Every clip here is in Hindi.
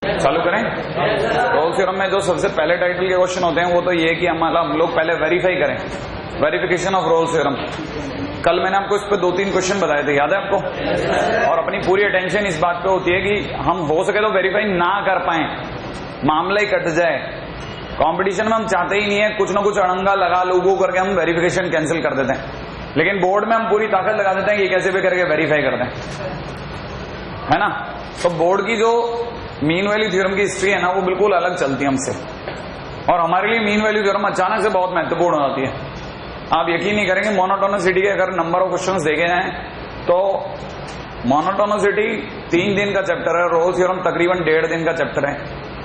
चालू करें। रोल्स थ्योरम में जो सबसे पहले टाइटल के क्वेश्चन होते हैं वो तो ये कि हम लोग पहले वेरीफाई करें, वेरिफिकेशन ऑफ रोल्स थ्योरम। कल मैंने आपको इस पे 2-3 क्वेश्चन बताए थे, याद है आपको? और अपनी पूरी अटेंशन इस बात पे होती है कि हम हो सके तो वेरीफाई ना कर पाए, मामला ही कट जाए। कंपटीशन में हम चाहते ही नहीं है कुछ ना कुछ अड़ंगा लगा लोगों करके हम वेरिफिकेशन कैंसिल कर देते हैं, लेकिन बोर्ड में हम पूरी ताकत लगा देते हैं कि कैसे भी करके वेरीफाई कर दें, है ना? तो बोर्ड की जो मीन वैल्यू थ्योरम की हिस्ट्री है ना, वो बिल्कुल अलग चलती है हमसे, और हमारे लिए मीन वैल्यू थ्योरम अचानक से बहुत महत्वपूर्ण हो जाती है। आप यकीन नहीं करेंगे, मोनोटोनिसिटी के अगर नंबर ऑफ क्वेश्चंस देखे जाएं तो मोनोटोनिसिटी 3 दिन का चैप्टर है, रोल्स थ्योरम तकरीबन 1.5 दिन का चैप्टर है,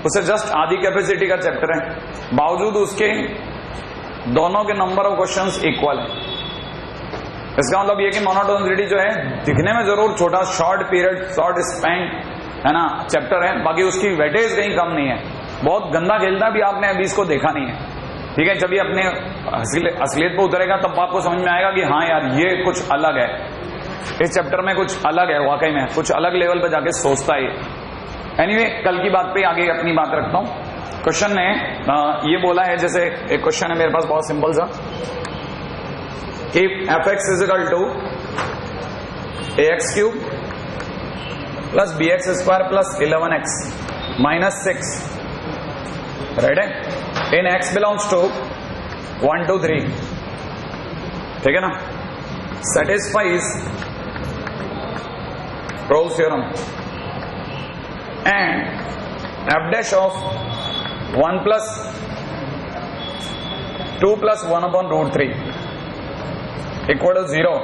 उससे जस्ट आधी कैपेसिटी का चैप्टर है, बावजूद उसके दोनों के नंबर ऑफ क्वेश्चंस इक्वल है। इसका मतलब ये कि मोनोटोनिसिटी जो है दिखने में जरूर छोटा, शॉर्ट पीरियड, शॉर्ट स्पैन है ना चैप्टर है, बाकी उसकी वेटेज कहीं कम नहीं है। बहुत गंदा खेलता भी आपने अभी इसको देखा नहीं है, ठीक है? जब ये अपने असलियत पे उतरेगा तब आपको समझ में आएगा कि हाँ यार ये कुछ अलग है, इस चैप्टर में कुछ अलग है, वाकई में कुछ अलग लेवल पे जाके सोचता है। एनीवे, कल की बात पे आगे अपनी बात रखता हूं। क्वेश्चन ने ये बोला है, जैसे एक क्वेश्चन है मेरे पास बहुत सिंपल सा, कि fx is equal to ax³ plus bx² plus 11x minus 6, right है? इन x बिलोंग्स टू 1 2 3, ठीक है ना? Satisfies Rolle's theorem and f dash of 1 plus 2 plus 1 upon root 3 equal to 0,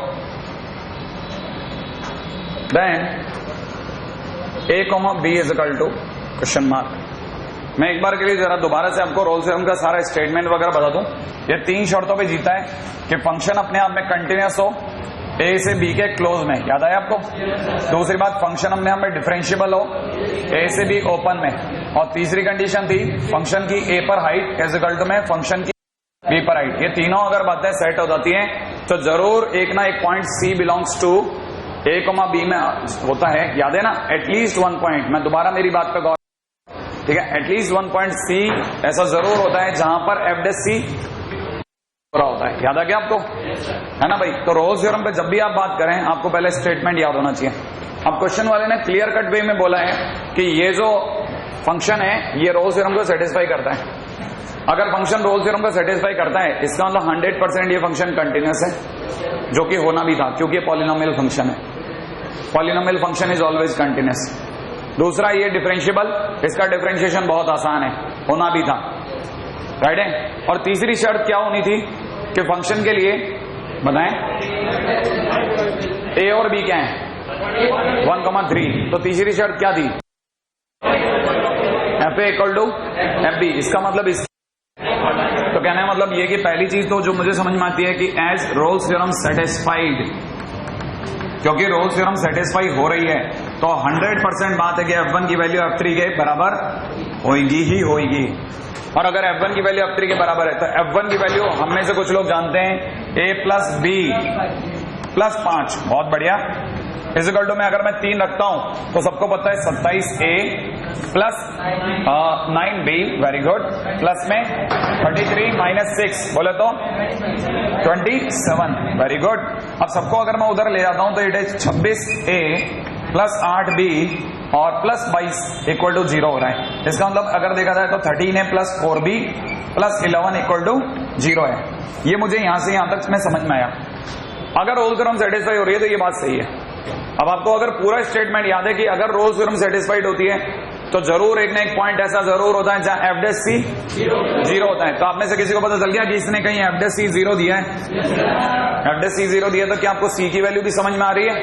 then a, b is equal to question mark. मैं एक बार के लिए जरा दोबारा से आपको रोल्स थ्योरम का सारा स्टेटमेंट वगैरह बता दूं। ये 3 शर्तों पे जीता है कि फंक्शन अपने आप में कंटिन्यूअस हो, a से b के क्लोज में, याद आया आपको? दूसरी बात, फंक्शन अपने आप में डिफरेंशिएबल हो, a से b ओपन में, और तीसरी कंडीशन थी फंक्शन की a पर हाइट इज इक्वल टू में फंक्शन की b पर हाइट। ये तीनों अगर बातें सेट हो जाती हैं तो जरूर एक ना एक point c belongs to a, b में होता है, याद है ना? एटलीस्ट 1 पॉइंट, मैं दोबारा मेरी बात पे गौर, ठीक है? एटलीस्ट 1 पॉइंट c ऐसा जरूर होता है जहां पर f डैश c पूरा होता है, याद आ गया आपको? है ना भाई? तो रोल्स थ्योरम पे जब भी आप बात करें आपको पहले स्टेटमेंट याद होना चाहिए। अब क्वेश्चन वाले ने क्लियर कट वे में बोला है कि ये जो फंक्शन है ये रोल्स थ्योरम को सेटिस्फाई करता है। अगर फंक्शन रोल्स थ्योरम को सेटिस्फाई करता है इसका मतलब 100% ये फंक्शन कंटिन्यूअस है, जो कि होना भी था क्योंकि ये पॉलिनोमियल फंक्शन है। Polynomial function is always continuous. दूसरा, ये डिफरेंशिएबल, इसका डिफरेंशिएशन बहुत आसान है, होना भी था, राइट है? और तीसरी शर्त क्या होनी थी कि फंक्शन के लिए बताएं, a और b क्या है? 1,3। तो तीसरी शर्त क्या थी? fa equal to fb। इसका मतलब इस तो कहने का मतलब ये कि पहली चीज तो जो मुझे समझ में आती है कि एज रोल्स थ्योरम सेटिस्फाइड, क्योंकि रोल्स थ्योरम सेटिस्फाई हो रही है तो 100% बात है कि f1 की वैल्यू f3 के बराबर होगी ही होगी। और अगर f1 की वैल्यू f3 के बराबर है तो f1 की वैल्यू हम में से कुछ लोग जानते हैं a प्लस b प्लस 5, बहुत बढ़िया, इज इक्वल टू में अगर मैं 3 रखता हूं तो सबको पता है 27a plus 9b, very good, plus में 33 माइनस 6 बोले तो 27, वेरी गुड। अब सबको अगर मैं उधर ले जाता हूं तो it is 26a plus 8b और प्लस 22 इक्वल टू 0 हो रहा है। इसका मतलब अगर देखा जाए तो 13a plus 4b plus 11 equal to 0 है। ये मुझे यहां से यहां तक में समझ में आया। अगर रोल्स थ्योरम सेटिस्फाई हो रही है तो ये बात सही है। अब आपको अगर पूरा स्टेटमेंट याद है कि अगर रोल्स थ्योरम सेटिस्फाइड होती है तो जरूर एक ना एक पॉइंट ऐसा जरूर होता है जहां f डैश c 0 होता है। तो आप में से किसी को पता चल गया कि इसने कहीं f डैश c 0 दिया है? f डैश c 0 दिया तो क्या आपको c की वैल्यू भी समझ में आ रही है?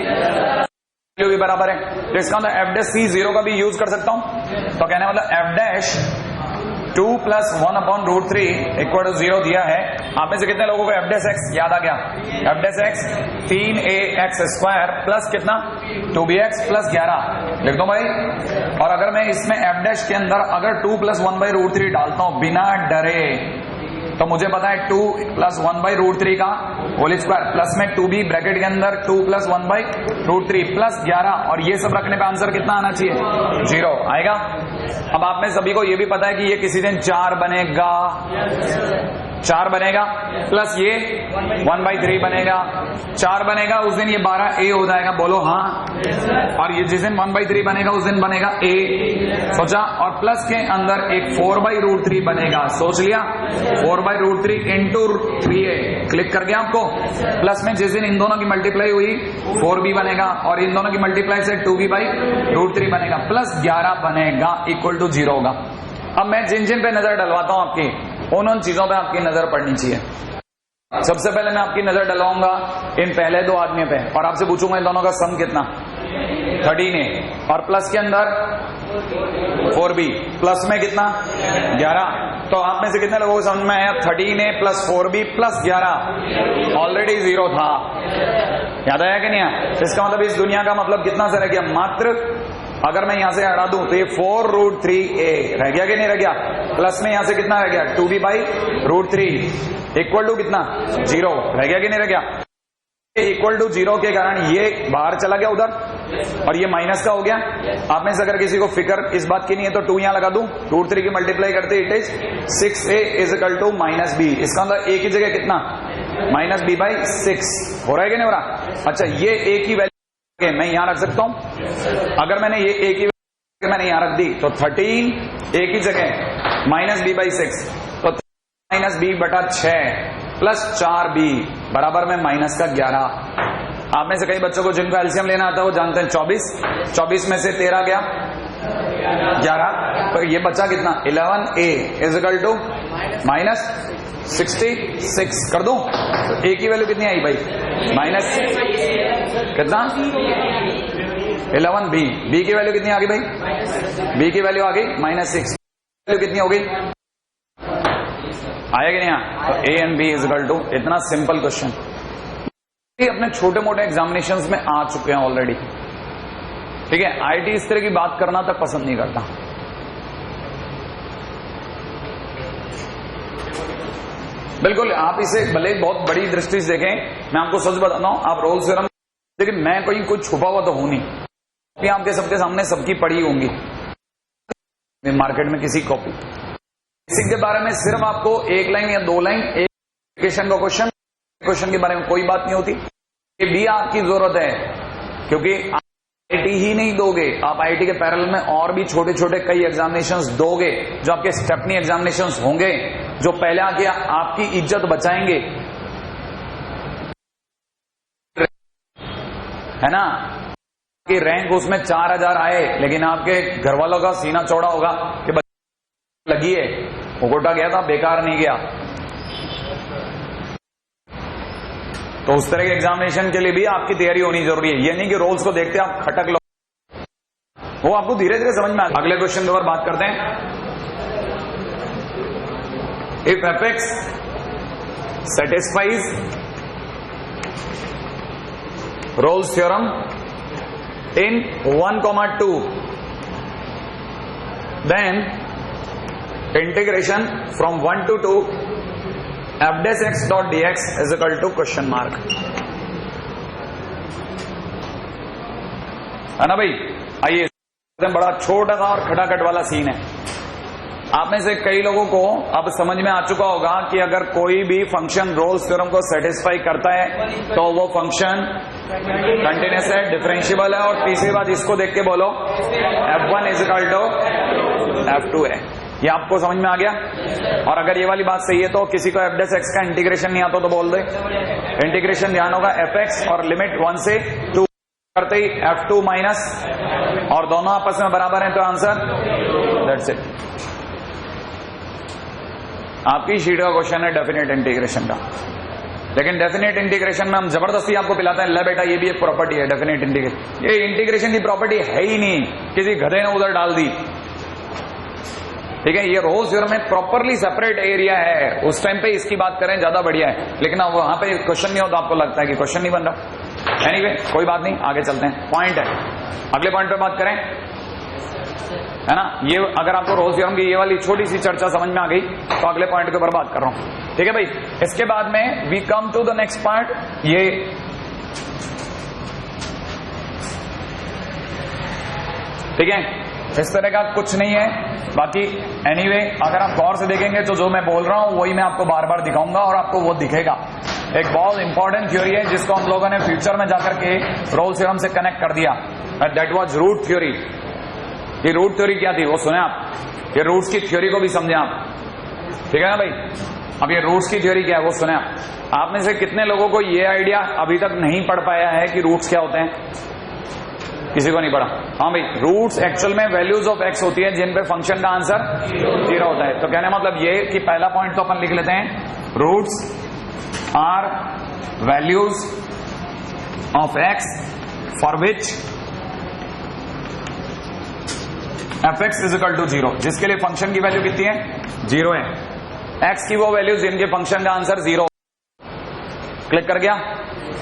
वैल्यू भी बराबर है, तो इसका मतलब f डैश c 0 का भी यूज कर सकता हूं। तो कहने मतलब f dash 2 plus 1 upon root 3 equal to 0 दिया है। आप में से कितने लोगों को f डैश x याद आ गया? f dash x 3ax² plus कितना? 2bx प्लस 11 लिख दो भाई। और अगर मैं इसमें f डैश के अंदर अगर 2 प्लस 1 बाई रूट 3 डालता हूं बिना डरे तो मुझे पता है 2 + 1/√3 का होल स्क्वायर, प्लस में 2b ब्रैकेट के अंदर 2 + 1/√3 प्लस 11, और ये सब रखने पे आंसर कितना आना चाहिए? 0 आएगा। अब आप में सभी को ये भी पता है कि ये किसी दिन 4 बनेगा, 4 बनेगा, प्लस ये 1/3 बनेगा, 4 बनेगा, उस दिन ये 12a हो जाएगा। बोलो हाँ। और ये जिस दिन 1/3 बनेगा उस दिन बनेगा a, सोचा। और प्लस के अंदर एक 4/√3 बनेगा, सोच लिया। 4/√3 इंटू 3a, क्लिक कर गया आपको। प्लस में जिस दिन इन दोनों की मल्टीप्लाई हुई 4b बनेगा, और इन दोनों की मल्टीप्लाई से 2b/√3 बनेगा, प्लस 11 बनेगा, इक्वल टू 0 होगा। अब मैं जिन जिन पे नजर डलवाता हूं आपकी, उन चीजों पे आपकी नजर पड़नी चाहिए। सबसे पहले मैं आपकी नजर डलवाऊंगा इन पहले 2 आदमियों पे, और आपसे पूछूंगा इन दोनों का सम कितना? 13a, और प्लस के अंदर 4b, प्लस में कितना? 11। तो आप में से कितने लोगों को समझ में आया? 13a + 4b + 11 ऑलरेडी 0 था। याद आया कि नहीं आया? इसका मतलब इस दुनिया का मतलब कितना से रह गया? मात्र, अगर मैं यहां से हटा दूं तो ये 4√3a रह गया कि नहीं रह गया? प्लस में यहां से कितना रह गया? 2b/√3 इक्वल टू कितना? 0 रह गया कि नहीं रह गया? इक्वल टू 0 के कारण ये बाहर चला गया उधर, और ये माइनस का हो गया। आप में से अगर किसी को फिक्र इस बात की नहीं है तो 2 यहां लगा दूं, √3 की मल्टीप्लाई करते इट इज 6a = -b। इसका मतलब a की जगह कितना? -b/6 हो रहा है कि नहीं हो रहा? अच्छा, ये a की वैल्यू मैं यहां रख सकता हूं। अगर मैंने ये a की वैल्यू मैंने यहां रख दी तो 13 a की जगह -b/6, तो -b/6 प्लस 4b बराबर में -11। आप में से कई बच्चों को जिनको एलसीएम लेना आता है वो जानते हैं 24 में से 13 गया 11, तो ये बच्चा कितना? 11a = -66 कर दूं तो a की वैल्यू कितनी आई भाई? कितना? 11b। b की वैल्यू कितनी आ गई भाई? b की वैल्यू आ गई -6, वैल्यू कितनी हो गई? आया कि नहीं आया? तो a and b = इतना सिंपल क्वेश्चन अपने छोटे मोटे एग्जामिनेशंस में आ चुके हैं ऑलरेडी। ठीक है, आईटी इस तरह की बात करना तक पसंद नहीं करता। बिल्कुल, आप इसे भले बहुत बड़ी दृष्टि से देखें, मैं आपको सच बताता हूं, आप रोल्स थ्योरम, लेकिन मैं कोई कुछ छुपा हुआ तो हूं नहीं। आपके सबके सामने सबकी पड़ी होंगी मार्केट में किसी कॉपी। इसी के बारे में सिर्फ आपको 1 लाइन या 2 लाइन, एक एप्लीकेशन का क्वेश्चन के बारे में कोई बात नहीं होती। ये भी आपकी जरूरत है, क्योंकि आईटी ही नहीं दोगे, आप आईटी के पैरेलल में और भी छोटे छोटे कई एग्जामिनेशंस दोगे, जो आपके स्टेपनी एग्जामिनेशंस होंगे, जो पहले आके आपकी इज्जत बचाएंगे, है ना? कि रैंक उसमें 4000 आए, लेकिन आपके घर वालों का सीना चौड़ा होगा कि लगी है, वो गोटा गया था, बेकार नहीं गया। तो उस तरह के एग्जामिनेशन के लिए भी आपकी तैयारी होनी जरूरी है। ये नहीं कि रोल्स को देखते आप खटक लो, वो आपको धीरे धीरे समझ में आ। अगले क्वेश्चन के ऊपर बात करते हैं। If f) satisfies Rolle's theorem in 1, 2, then integration from 1 to 2 f(x) dx is equal to question mark। है ना भाई? आइए, बड़ा छोटा सा और खटाखट वाला सीन है। आप में से कई लोगों को अब समझ में आ चुका होगा कि अगर कोई भी फंक्शन रोल्स थ्योरम को सेटिस्फाई करता है तो वो फंक्शन कंटिन्यूअस है, डिफरेंशिएबल है, और तीसरी बात इसको देख के बोलो f1 = f2 है। ये आपको समझ में आ गया? और अगर ये वाली बात सही है तो किसी को f(x) का इंटीग्रेशन नहीं आता तो बोल दे। इंटीग्रेशन ध्यान होगा f(x) और लिमिट 1 से 2 करते ही f2 माइनस, और दोनों आपस में बराबर हैं तो आंसर दैट्स इट। आपकी शीट का क्वेश्चन है डेफिनेट इंटीग्रेशन का, लेकिन डेफिनेट इंटीग्रेशन में हम जबरदस्ती आपको पिलाते हैं, ले बेटा ये भी एक प्रॉपर्टी है डेफिनेट इंटीग्रेशन। ये इंटीग्रेशन की प्रॉपर्टी है ही नहीं, किसी गधे ने उधर डाल दी। ठीक है, ये रोल्स थ्योरम में प्रॉपरली सेपरेट एरिया है, उस टाइम पे इसकी बात करें ज्यादा बढ़िया है, लेकिन अब वहां पे क्वेश्चन नहीं हो तो आपको लगता है कि क्वेश्चन नहीं बन रहा। एनीवे, कोई बात नहीं, आगे चलते हैं। पॉइंट है, अगले पॉइंट पे बात करें। है ना। ये अगर आपको रोल्स थ्योरम की ये वाली छोटी सी चर्चा समझ में आ गई तो अगले पॉइंट के ऊपर बात कर रहा हूं, ठीक है भाई। इसके बाद में we come to the next part. ये ठीक है, इस तरह का कुछ नहीं है। बाकी एनीवे अगर आप गौर से देखेंगे तो जो मैं बोल रहा हूं वही मैं आपको बार बार दिखाऊंगा और आपको वो दिखेगा। एक बहुत इंपॉर्टेंट थ्योरी है जिसको हम लोगों ने फ्यूचर में जाकर के रोल्स थ्योरम से कनेक्ट कर दिया, दैट वाज रूट थ्योरी। ये रूट थ्योरी क्या थी वो सुने आप, ये रूट्स की थ्योरी को भी समझे आप, ठीक है ना भाई। अब ये रूट्स की थ्योरी क्या है वो सुने आप में से कितने लोगों को ये आइडिया अभी तक नहीं पढ़ पाया है कि रूट्स क्या होते हैं? किसी को नहीं पढ़ा? हाँ भाई, रूट्स एक्चुअल में वैल्यूज ऑफ एक्स होती है जिन पे फंक्शन का आंसर 0 होता है। तो कहने मतलब ये कि पहला पॉइंट तो अपन लिख लेते हैं, roots are values of x for which f x is equal to 0, जिसके लिए फंक्शन की वैल्यू कितनी है? 0 है। एक्स की वो वैल्यूज जिनके फंक्शन का आंसर 0। क्लिक कर गया?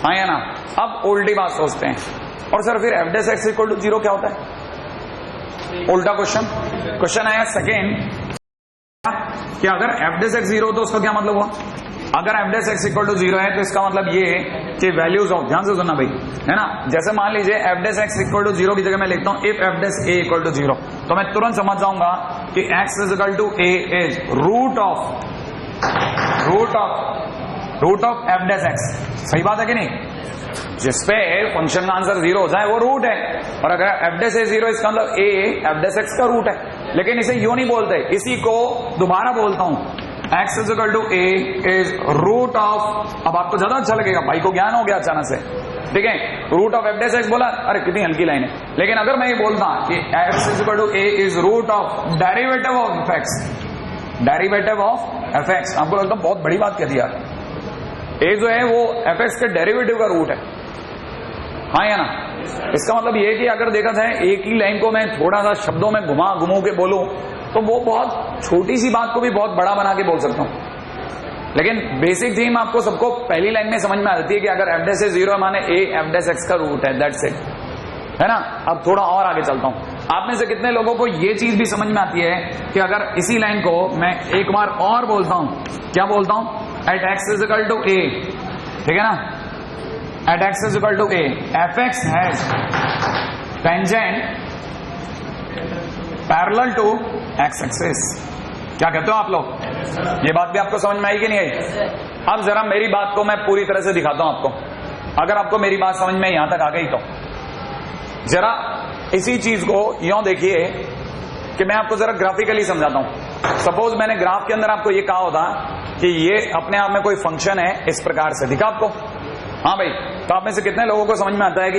हाँ या ना। अब उल्टी बात सोचते हैं, और सर फिर f dash x equal to 0 क्या होता है? उल्टा क्वेश्चन आया सेकेंड कि अगर एफ डेस एक्स 0 तो उसका क्या मतलब हुआ? अगर f dash x equal to 0 है तो इसका मतलब ये कि वैल्यूज ऑफ, ध्यान से सुनना भाई, है ना। जैसे मान लीजिए f dash x equal to 0 की जगह मैं लिखता हूं if f dash a equal to 0, तो मैं तुरंत समझ जाऊंगा कि x is equal to a is root of f dash x. सही बात है कि नहीं? जिसपे फंक्शन का आंसर 0 हो जाए वो रूट है, और अगर एफ डेस ए 0 इसका मतलब ए एफ डेस एक्स का रूट है। लेकिन इसे यूं नहीं बोलते, इसी को दोबारा बोलता हूं, x is equal to a is root of, अब आपको ज्यादा अच्छा लगेगा, भाई को ज्ञान हो गया अचानक से, ठीक है। Root of f dash x बोला, अरे कितनी हल्की लाइन है। लेकिन अगर मैं ये बोलता कि x is equal to a is root of derivative of f x, derivative of f x, आपको लगता है बहुत बड़ी बात कह दी यार। ए जो है वो एफ एक्स के डेरिवेटिव का रूट है, हाँ या ना। इसका मतलब ये कि अगर देखा जाए एक ही लाइन को मैं थोड़ा सा शब्दों में घुमू के बोलूं तो वो बहुत छोटी सी बात को भी बहुत बड़ा बना के बोल सकता हूं। लेकिन बेसिक थीम आपको सबको पहली लाइन में समझ में आ जाती है कि अगर एफ डेस ए 0 है माने ए एफ डेस एक्स का रूट है, दैट्स इट, है ना। अब थोड़ा और आगे चलता हूं। आप में से कितने लोगों को ये चीज भी समझ में आती है कि अगर इसी लाइन को मैं एक बार और बोलता हूं, क्या बोलता हूं? At x is equal to a, ठीक है ना, at x is equal to a f x has tangent parallel to x axis. क्या कहते हो आप लोग? ये बात भी आपको समझ में आई कि नहीं आई? अब जरा मेरी बात को मैं पूरी तरह से दिखाता हूं आपको, अगर आपको मेरी बात समझ में यहां तक आ गई तो जरा इसी चीज को यूं देखिए कि मैं आपको जरा ग्राफिकली समझाता हूं। सपोज मैंने ग्राफ के अंदर आपको ये कहा होता कि ये अपने आप में कोई फंक्शन है, इस प्रकार से दिखा आपको? हाँ भाई, तो आप में से कितने लोगों को समझ में आता है कि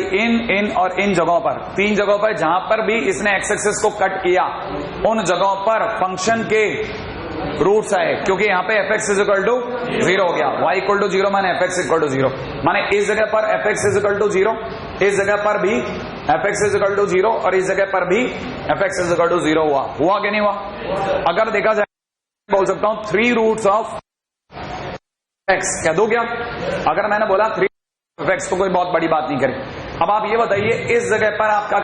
इन और इन जगहों पर, 3 जगहों पर जहां पर भी इसने एक्स एक्सिस को कट किया उन जगहों पर फंक्शन के रूट्स आए, क्योंकि यहाँ पे f x is equal to 0 हो गया, वाई इक्वल टू 0 माने एफ एक्स इक्वल टू 0, माने इस जगह पर f x is equal to 0, इस जगह पर भी f x is equal to 0 और इस जगह पर भी f x is equal to 0 हुआ कि नहीं हुआ? अगर देखा जाए बोल सकता हूं 3 रूट्स ऑफ एक्स, कह दो क्या? अगर मैंने बोला 3 ऑफ एक्स तो कोई बहुत बड़ी बात नहीं करी। अब आप ये बताइए इस जगह पर आपका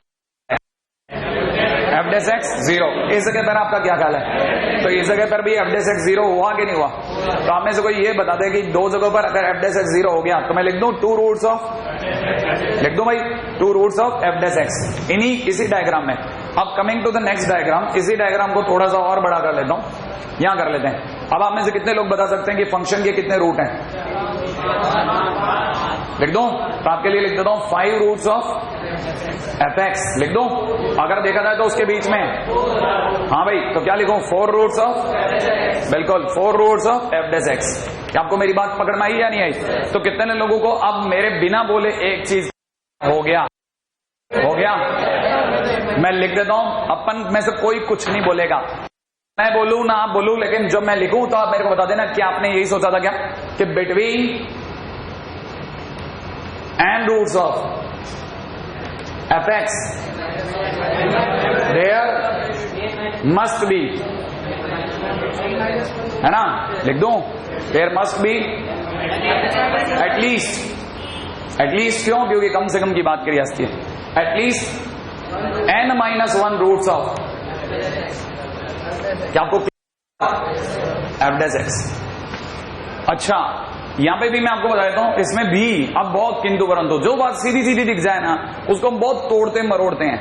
एफ डेस एक्स 0, इस जगह पर आपका क्या ख्याल है? तो इस जगह पर भी एफ डेस एक्स 0 हुआ कि नहीं हुआ? तो आप में से कोई ये बता दे कि 2 जगहों पर अगर एफ डेस एक्स 0 हो गया तो मैं लिख दूं 2 रूट्स ऑफ, लिख दूं भाई 2 roots of f dash x इसी डायग्राम में। अब coming to the next diagram, इसी डायग्राम को थोड़ा सा और बड़ा कर लेता हूं, यहां कर लेते हैं। अब आप में से कितने लोग बता सकते हैं कि फंक्शन के कितने रूट हैं? लिख दो, तो आपके लिए लिख देता हूं 5 रूट्स ऑफ एफ एक्स, लिख दो। अगर देखा जाए तो उसके बीच में, हाँ भाई, तो क्या लिखूं? 4 रूट्स ऑफ, बिल्कुल 4 roots of f dash x. क्या आपको मेरी बात पकड़ में आई या नहीं आई? तो कितने लोगों को अब मेरे बिना बोले एक चीज हो गया? मैं लिख देता हूं, अपन में से कोई कुछ नहीं बोलेगा, मैं बोलूं ना आप बोलूं, लेकिन जब मैं लिखूं तो आप मेरे को बता देना कि आपने यही सोचा था क्या कि between and roots of f x there must be, है ना, लिख दूं देयर मस्ट बी एटलीस्ट क्यों? क्योंकि कम से कम की बात करी जाती है, एटलीस्ट n-1 रूट्स ऑफ, क्या आपको f डैश x। अच्छा, यहां पे भी मैं आपको बता देता हूं, इसमें भी अब बहुत किंतु परंतु, जो बात सीधी सीधी दिख जाए ना उसको हम बहुत तोड़ते मरोड़ते हैं,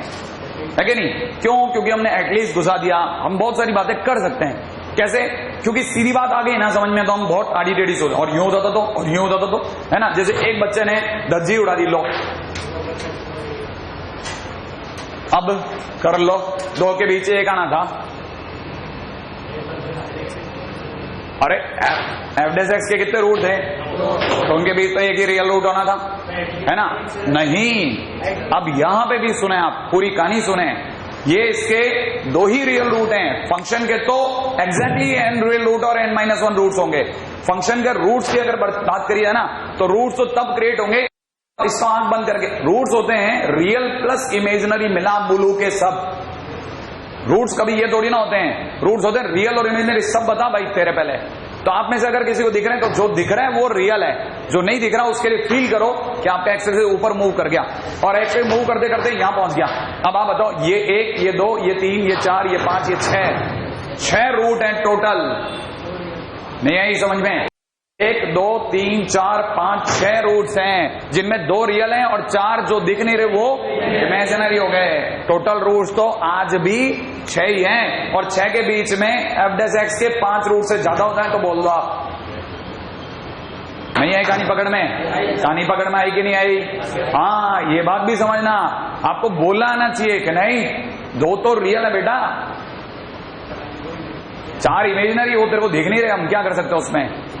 है कि नहीं? क्यों? क्योंकि हमने एटलीस्ट घुसा दिया, हम बहुत सारी बातें कर सकते हैं। कैसे? क्योंकि सीधी बात आ गई ना समझ में, तो हम बहुत आड़ी टेढ़ी सोच, और यूं होता था तो, और यूं होता था तो, है ना? जैसे एक बच्चे ने धज्जी उड़ा दी, लो अब कर लो, दो के बीच एक आना था, अरे एफ डैश एक्स के कितने रूट थे? तो उनके बीच तो एक ही रियल रूट होना था, है ना? नहीं, अब यहां पे भी सुने आप, पूरी कहानी सुने, ये इसके दो ही रियल रूट हैं। फंक्शन के तो एग्जैक्टली n रियल रूट और n-1 रूट्स होंगे। फंक्शन के रूट्स की अगर बात करिए ना, तो रूट्स तो तब क्रिएट होंगे, इसको आंख बंद करके, रूट्स होते हैं रियल प्लस इमेजिनरी मिला बुलू के सब। रूट्स कभी ये थोड़ी ना होते हैं, रूट्स होते हैं रियल और इमेजिनरी। सब बता भाई तेरे पहले, तो आप में से अगर किसी को दिख रहे हैं तो जो दिख रहा है वो रियल है, जो नहीं दिख रहा उसके लिए फील करो कि आपका एक्स से ऊपर मूव कर गया, और एक्स से मूव करते करते यहां पहुंच गया। अब आप बताओ, ये 1, ये 2, ये 3, ये 4, ये 5, ये 6 रूट हैं टोटल। नहीं आई समझ में? 1, 2, 3, 4, 5, 6 रूट्स हैं, जिनमें 2 रियल हैं और 4 जो दिख नहीं रहे वो इमेजिनरी हो गए। टोटल रूट्स तो आज भी 6 ही हैं, और 6 के बीच में एफ डैश एक्स के 5 रूट से ज्यादा होता है तो बोल दो आप। नहीं आई कहानी पकड़ में? कहानी पकड़ में आई कि नहीं आई? हाँ, ये बात भी समझना, आपको बोलना आना चाहिए कि नहीं 2 तो रियल है बेटा, 4 इमेजिनरी हो, तेरे को दिख नहीं रहे, हम क्या कर सकते हैं उसमें?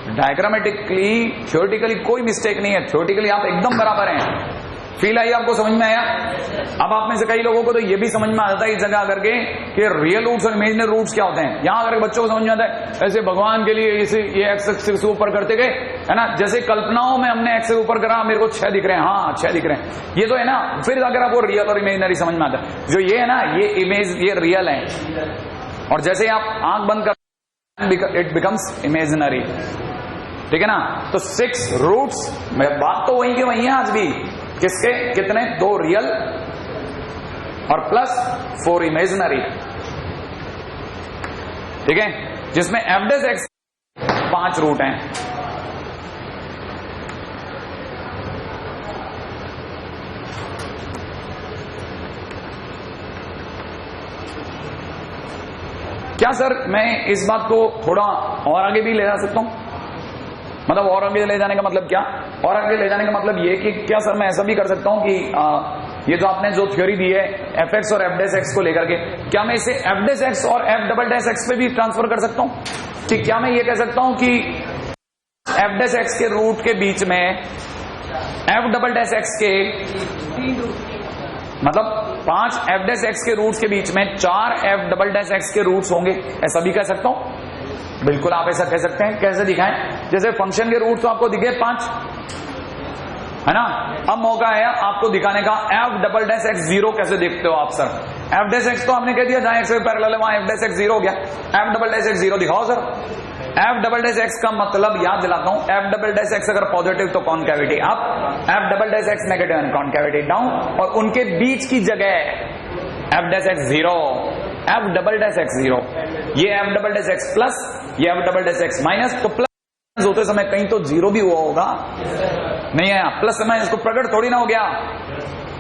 डायग्रामेटिकली थ्योरेटिकली कोई मिस्टेक नहीं है, थ्योरेटिकली आप एकदम बराबर हैं। फील आई आपको? समझ में आया? अब आप में से कई लोगों को तो ये भी समझ में आता है इस जगह आकर के कि रियल रूट्स और इमेजिनरी रूट्स क्या होते हैं। यहां अगर बच्चों को समझ में आता है, ऐसे भगवान के लिए इसे ये एक्स एक्सिस से ऊपर करते गए, है ना? जैसे कल्पनाओं में हमने एक्स से ऊपर करा, मेरे को 6 दिख रहे हैं, हाँ 6 दिख रहे हैं, ये तो है ना। फिर अगर आपको रियल और इमेजिनरी समझ में आता है, जो ये है ना, ये इमेज, ये रियल है, और जैसे आप आंख बंद कर इट बिकम्स इमेजिनरी, ठीक है ना? तो 6 रूट्स, बात तो वही की वही है आज भी। किसके? कितने? 2 रियल और प्लस 4 इमेजिनरी, ठीक है? जिसमें एफ डैश एक्स 5 रूट हैं। क्या सर मैं इस बात को थोड़ा और आगे भी ले जा सकता हूं? मतलब और आगे ले जाने का मतलब क्या? और आगे ले जाने का मतलब ये कि क्या सर मैं ऐसा भी कर सकता हूं कि ये जो आपने जो थ्योरी दी है एफ एक्स और एफ डैश एक्स को लेकर के, क्या मैं इसे एफ डैश एक्स और एफ डबल डैश एक्स पे भी ट्रांसफर कर सकता हूं? कि क्या मैं ये कह सकता हूं कि एफ डैश एक्स के रूट के बीच में एफ डबल डैश एक्स के, मतलब 5 एफ डैश एक्स के रूट्स के बीच में 4 एफ डबल डैश एक्स के रूट्स होंगे, ऐसा भी कह सकता हूं? बिल्कुल आप ऐसा कह सकते हैं। कैसे दिखाएं? जैसे फंक्शन के रूट तो आपको दिखे 5, है ना? अब मौका है आपको दिखाने का एफ डबल डैश एक्स 0 कैसे देखते हो आप सर? एफ डैश एक्स तो आपने कह दिया जहां एक्स पैरेलल है वहां एफ डैश एक्स 0 हो गया, एफ डबल डैश एक्स 0 दिखाओ सर। एफ डबल डैश एक्स का मतलब याद दिलाता हूं, एफ डबल डैश एक्स अगर पॉजिटिव तो concavity up, f double dash x negative concavity down, और उनके बीच की जगह f dash x 0, f double dash x 0, ये f double dash x plus, ये f double dash x minus. तो प्लस होते समय कहीं तो 0 भी हुआ होगा, नहीं आया? प्लस समय इसको प्रकट थोड़ी ना हो गया,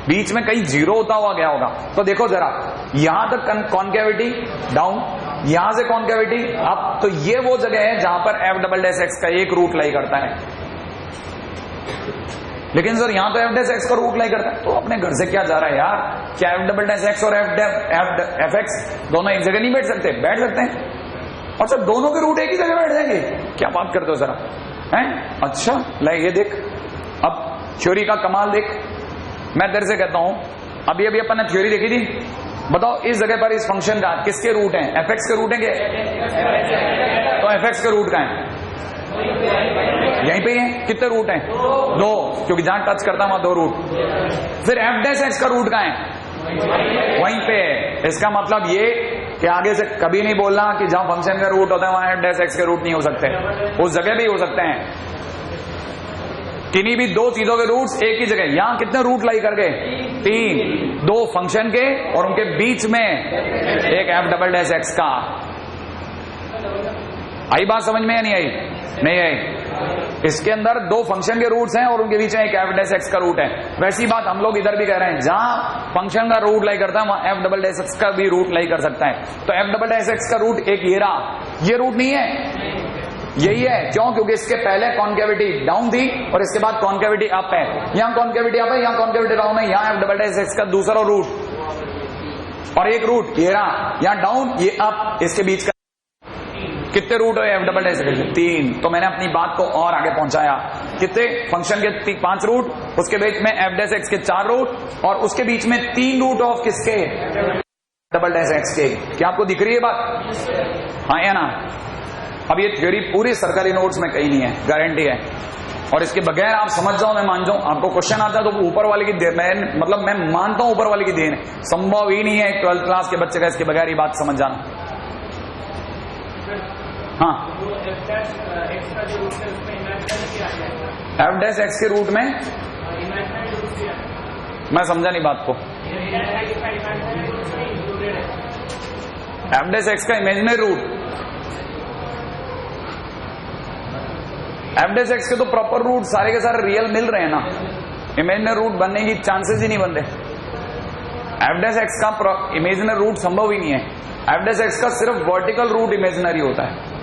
बीच में कहीं 0 होता हुआ गया होगा। तो देखो जरा, यहां तक कॉनकैविटी डाउन, यहां से कॉनकैविटी अप, तो ये वो जगह है जहां पर एफ डबल डैश एक्स का एक रूट लाई करता है। लेकिन सर यहां तो एफ डैश एक्स का रूट लाई करता है, तो अपने घर से क्या जा रहा है यार? क्या एफ डबल डैश एक्स और एफ एक्स दोनों एक जगह नहीं बैठ सकते? बैठ सकते हैं। अच्छा, दोनों के रूट एक ही जगह बैठ जाएंगे? क्या बात करते हो जरा, हैं? अच्छा ले ये देख, अब थ्योरी का कमाल देख। मैं तेरे से कहता हूं, अभी अभी अपन ने थ्योरी देखी थी, बताओ इस जगह पर इस फंक्शन का किसके रूट हैं? एफ एक्स के रूट हैं क्या? तो एफ एक्स के रूट का है यहीं पे है। कितने रूट हैं? 2, क्योंकि जहां टच करता है वहां 2 रूट। फिर एफ डैश एक्स का रूट कहां है? वहीं पे है। इसका मतलब ये कि आगे से कभी नहीं बोलना कि जहां फंक्शन का रूट होता है वहां एफ डैश एक्स के रूट नहीं हो सकते, उस जगह भी हो सकते हैं। किन्हीं भी दो चीजों के रूट्स एक ही जगह, यहां कितने रूट लाई कर गए? 3, 2 फंक्शन के और उनके बीच में एक एफ डबल डैश एक्स का। आई बात समझ में या नहीं आई? नहीं आई। इसके अंदर 2 फंक्शन के रूट्स हैं और उनके बीच में एक एफ डैश एक्स का रूट है। वैसी बात हम लोग इधर भी कह रहे हैं, जहां फंक्शन का रूट लाई करता है वहां एफ डबल डैश एक्स का भी रूट लाई कर सकता है। तो एफ डबल डैश एक्स का रूट एक ये रहा, ये रूट नहीं है, यही है। क्यों? क्योंकि इसके पहले कॉन्केविटी डाउन थी और इसके बाद कॉन्केविटी अप है। यहां कॉन्केविटी अप है, यहां कॉन्केविटी डाउन है, यहां एफ डबल डैश एक्स का दूसरा रूट और एक रूट ये रहा, यहां डाउन ये अप, इसके बीच का कितने रूट है एफ डबल डैश एक्स? 3। तो मैंने अपनी बात को और आगे पहुंचाया, कितने फंक्शन के 5 रूट, उसके बीच में एफ डैश एक्स के 4 रूट और उसके बीच में 3 रूट ऑफ किसके? डबल डैश एक्स के। क्या आपको दिख रही है बात? हाँ या ना? अब ये थ्योरी पूरी सरकारी नोट्स में कहीं नहीं है, गारंटी है। और इसके बगैर आप समझ जाओ, मैं मान जाऊं, आपको क्वेश्चन आता है तो ऊपर वाले की देन, मैं मानता हूं ऊपर वाले की देन, संभव ही नहीं है 12th क्लास के बच्चे का इसके बगैर ही बात समझ जाना। हाँ, एफ डैश एक्स के रूट में मैं समझा नहीं बात को। एफ डैश एक्स का imaginary root, f dash x के तो प्रॉपर रूट सारे के सारे रियल मिल रहे हैं ना, इमेजिनरी रूट बनने की चांसेस ही नहीं बनते। एफ डैश एक्स का इमेजिनरी रूट संभव ही नहीं है। एफ डैश एक्स का सिर्फ वर्टिकल रूट इमेजिनरी होता है।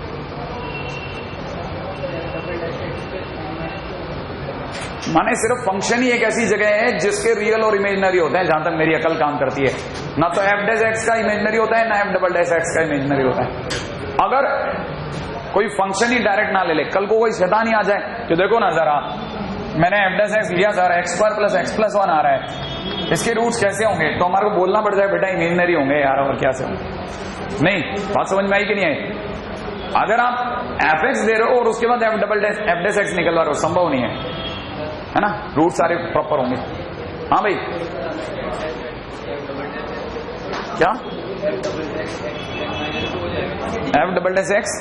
माने सिर्फ फंक्शन ही एक ऐसी जगह है जिसके रियल और इमेजिनरी होते हैं, जहां तक मेरी अकल काम करती है। ना तो एफ डैश एक्स का इमेजिनरी होता है, ना एफ डबल डैश एक्स का इमेजिनरी होता है। अगर कोई फंक्शन ही डायरेक्ट ना ले ले, कल को कोई शैतान ही आ जाए तो देखो ना जरा, मैंने एफ डैश एक्स लिया sir, x square plus x plus 1 आ रहा है, इसके रूट्स कैसे होंगे? तो हमारे को बोलना पड़ जाए बेटा इमेजिनरी होंगे यार, और क्या से होंगे। नहीं, बात समझ में आई कि नहीं आई? अगर आप एफ एक्स दे रहे हो और उसके बाद एफ डैश एक्स निकलवा रहे हो, संभव नहीं है ना, रूट सारे प्रॉपर होंगे। हाँ भाई, क्या एफ डबल डैश एक्स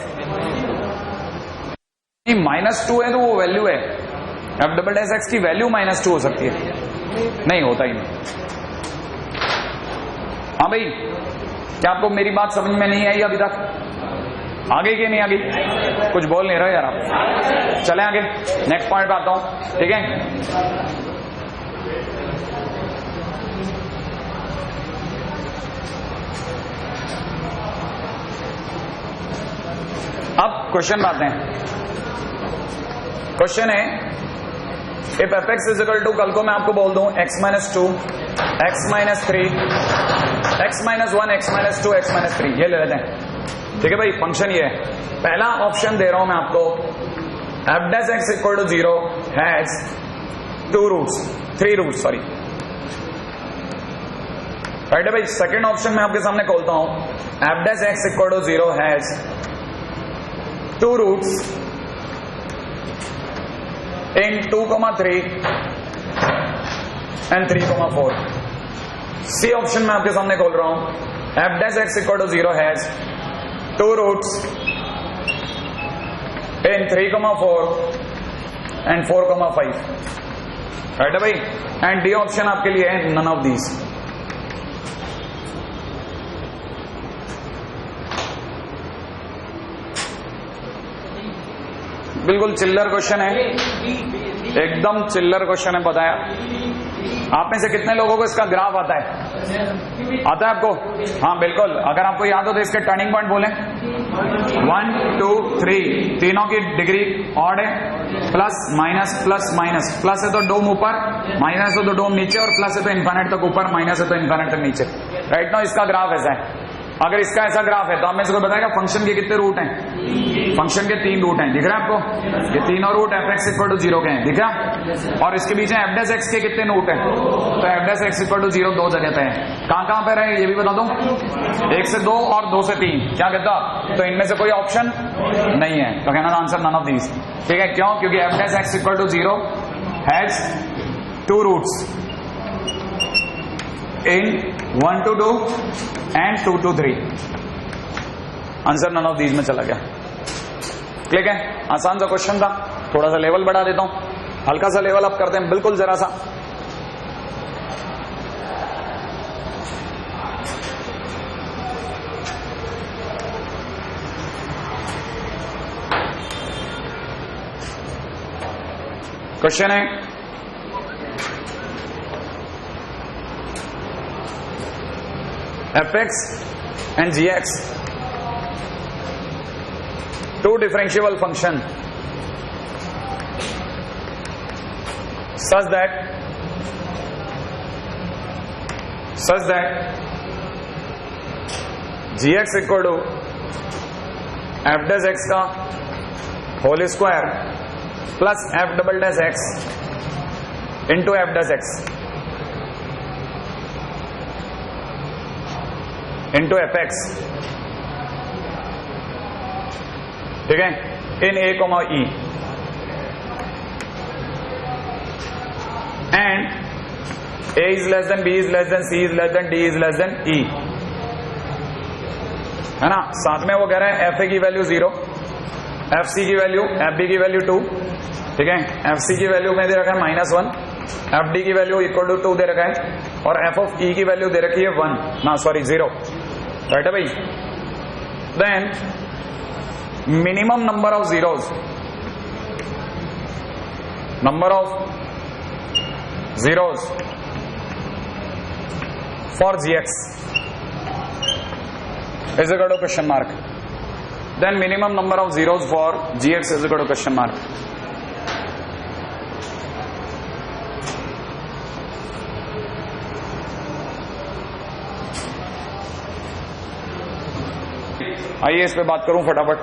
-2 है तो वो वैल्यू है, एफ डबल डैश एक्स की वैल्यू -2 हो सकती है, नहीं होता ही नहीं। हाँ भाई, क्या आपको मेरी बात समझ में नहीं आई अभी तक? आगे की नहीं आगे? कुछ बोल नहीं रहे यार आप। चले आगे, नेक्स्ट पॉइंट पे आता हूं, ठीक है। अब क्वेश्चन आते हैं। क्वेश्चन है, if f x is equal to, कल को मैं आपको बोल दूं x-2, x-3, x-1, x-2, x-3, ये ले लेते हैं, ठीक है भाई। फंक्शन ये है, पहला ऑप्शन दे रहा हूं मैं आपको, f dash x equal to 0 has 2 roots, 3 roots, sorry, right है भाई। सेकेंड ऑप्शन मैं आपके सामने खोलता हूं, f dash x equal to 0 has 2 roots in 2,3 and 3,4। C option मैं आपके सामने खोल रहा हूं, f dash x equal to 0 has 2 roots in 3,4 and 4,5, right है भाई। एंड डी ऑप्शन आपके लिए है नन ऑफ दीज। बिल्कुल चिल्लर क्वेश्चन है, एकदम चिल्लर क्वेश्चन है, बताया। आप में से कितने लोगों को इसका ग्राफ आता है? आता है आपको? हाँ बिल्कुल, अगर आपको याद हो तो इसके टर्निंग पॉइंट बोलें, 1 2 3, तीनों की डिग्री ऑड है, plus minus plus minus, plus है तो डोम ऊपर, माइनस है तो डोम नीचे, और प्लस है तो इन्फिनिट तक ऊपर, माइनस है तो इन्फिनिट तक नीचे। राइट नाउ इसका ग्राफ ऐसा है। अगर इसका ऐसा ग्राफ है तो आप में से कोई बताएगा फंक्शन के कितने रूट हैं? फंक्शन के 3 रूट हैं, दिख रहा है आपको? ये तीनों root f x equal to 0 के हैं, दिख रहा? और इसके बीच में एफ डैश एक्स के कितने रूट हैं? तो f dash x equal to 0 2 जगह पे है। कहां पे रहे ये भी बता दो, 1 से 2 और 2 से 3। क्या कहता? तो इनमें से कोई ऑप्शन नहीं है, तो कहना आंसर नन ऑफ दीज, ठीक है। क्यों? क्योंकि f dash x equal to 0 has 2 roots in 1 to 2 and 2 to 3। Answer none of these में चला गया। क्लिक है, आसान सा क्वेश्चन था, थोड़ा सा लेवल बढ़ा देता हूं। हल्का सा लेवल अप करते हैं, बिल्कुल जरा सा। क्वेश्चन है fx and gx, two differentiable function such that gx equal to f dash x का whole square plus f double dash x into f dash x into fx, ठीक है, in a, e and a is less than b is less than c is less than d is less than e, है ना। साथ में वो कह रहे हैं fa की वैल्यू 0, fc की वैल्यू, fb की वैल्यू 2, ठीक है, fc की वैल्यू में दे रखा है -1, fd की वैल्यू इक्वल टू 2 दे रखा है, और f ऑफ e की वैल्यू दे रखी है 1, ना सॉरी 0, राइट है भाई। Then minimum number of zeros, number of zeros for gx is equal to question mark, then minimum number of zeros for gx is equal to question mark. आइए इस पे बात करूं फटाफट।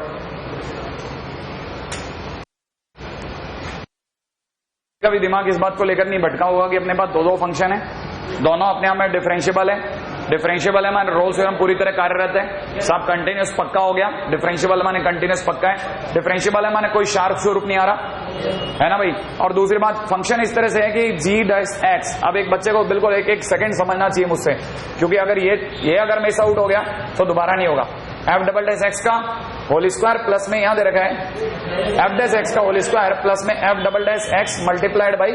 कभी दिमाग इस बात को लेकर नहीं भटका होगा कि अपने पास दो फंक्शन है, दोनों अपने आप में डिफरेंशिएबल है। डिफरेंशिएबल है माने रोल्स थ्योरम पूरी तरह कार्यरत है, सब कंटिन्यूस पक्का हो गया। डिफरेंशिएबल माने कंटिन्यूस पक्का है, डिफरेंशिएबल है माने कोई शार्प स्वरूप नहीं आ रहा, है ना भाई। और दूसरी बात, फंक्शन इस तरह से है कि g डैश x, अब एक बच्चे को बिल्कुल एक सेकंड समझना चाहिए मुझसे, क्योंकि अगर ये अगर मिस आउट हो गया तो दोबारा नहीं होगा। f डबल डैश x का होल स्क्वायर प्लस में यहां दे रखा है f डैश x का होल स्क्वायर प्लस में f double dash x multiplied by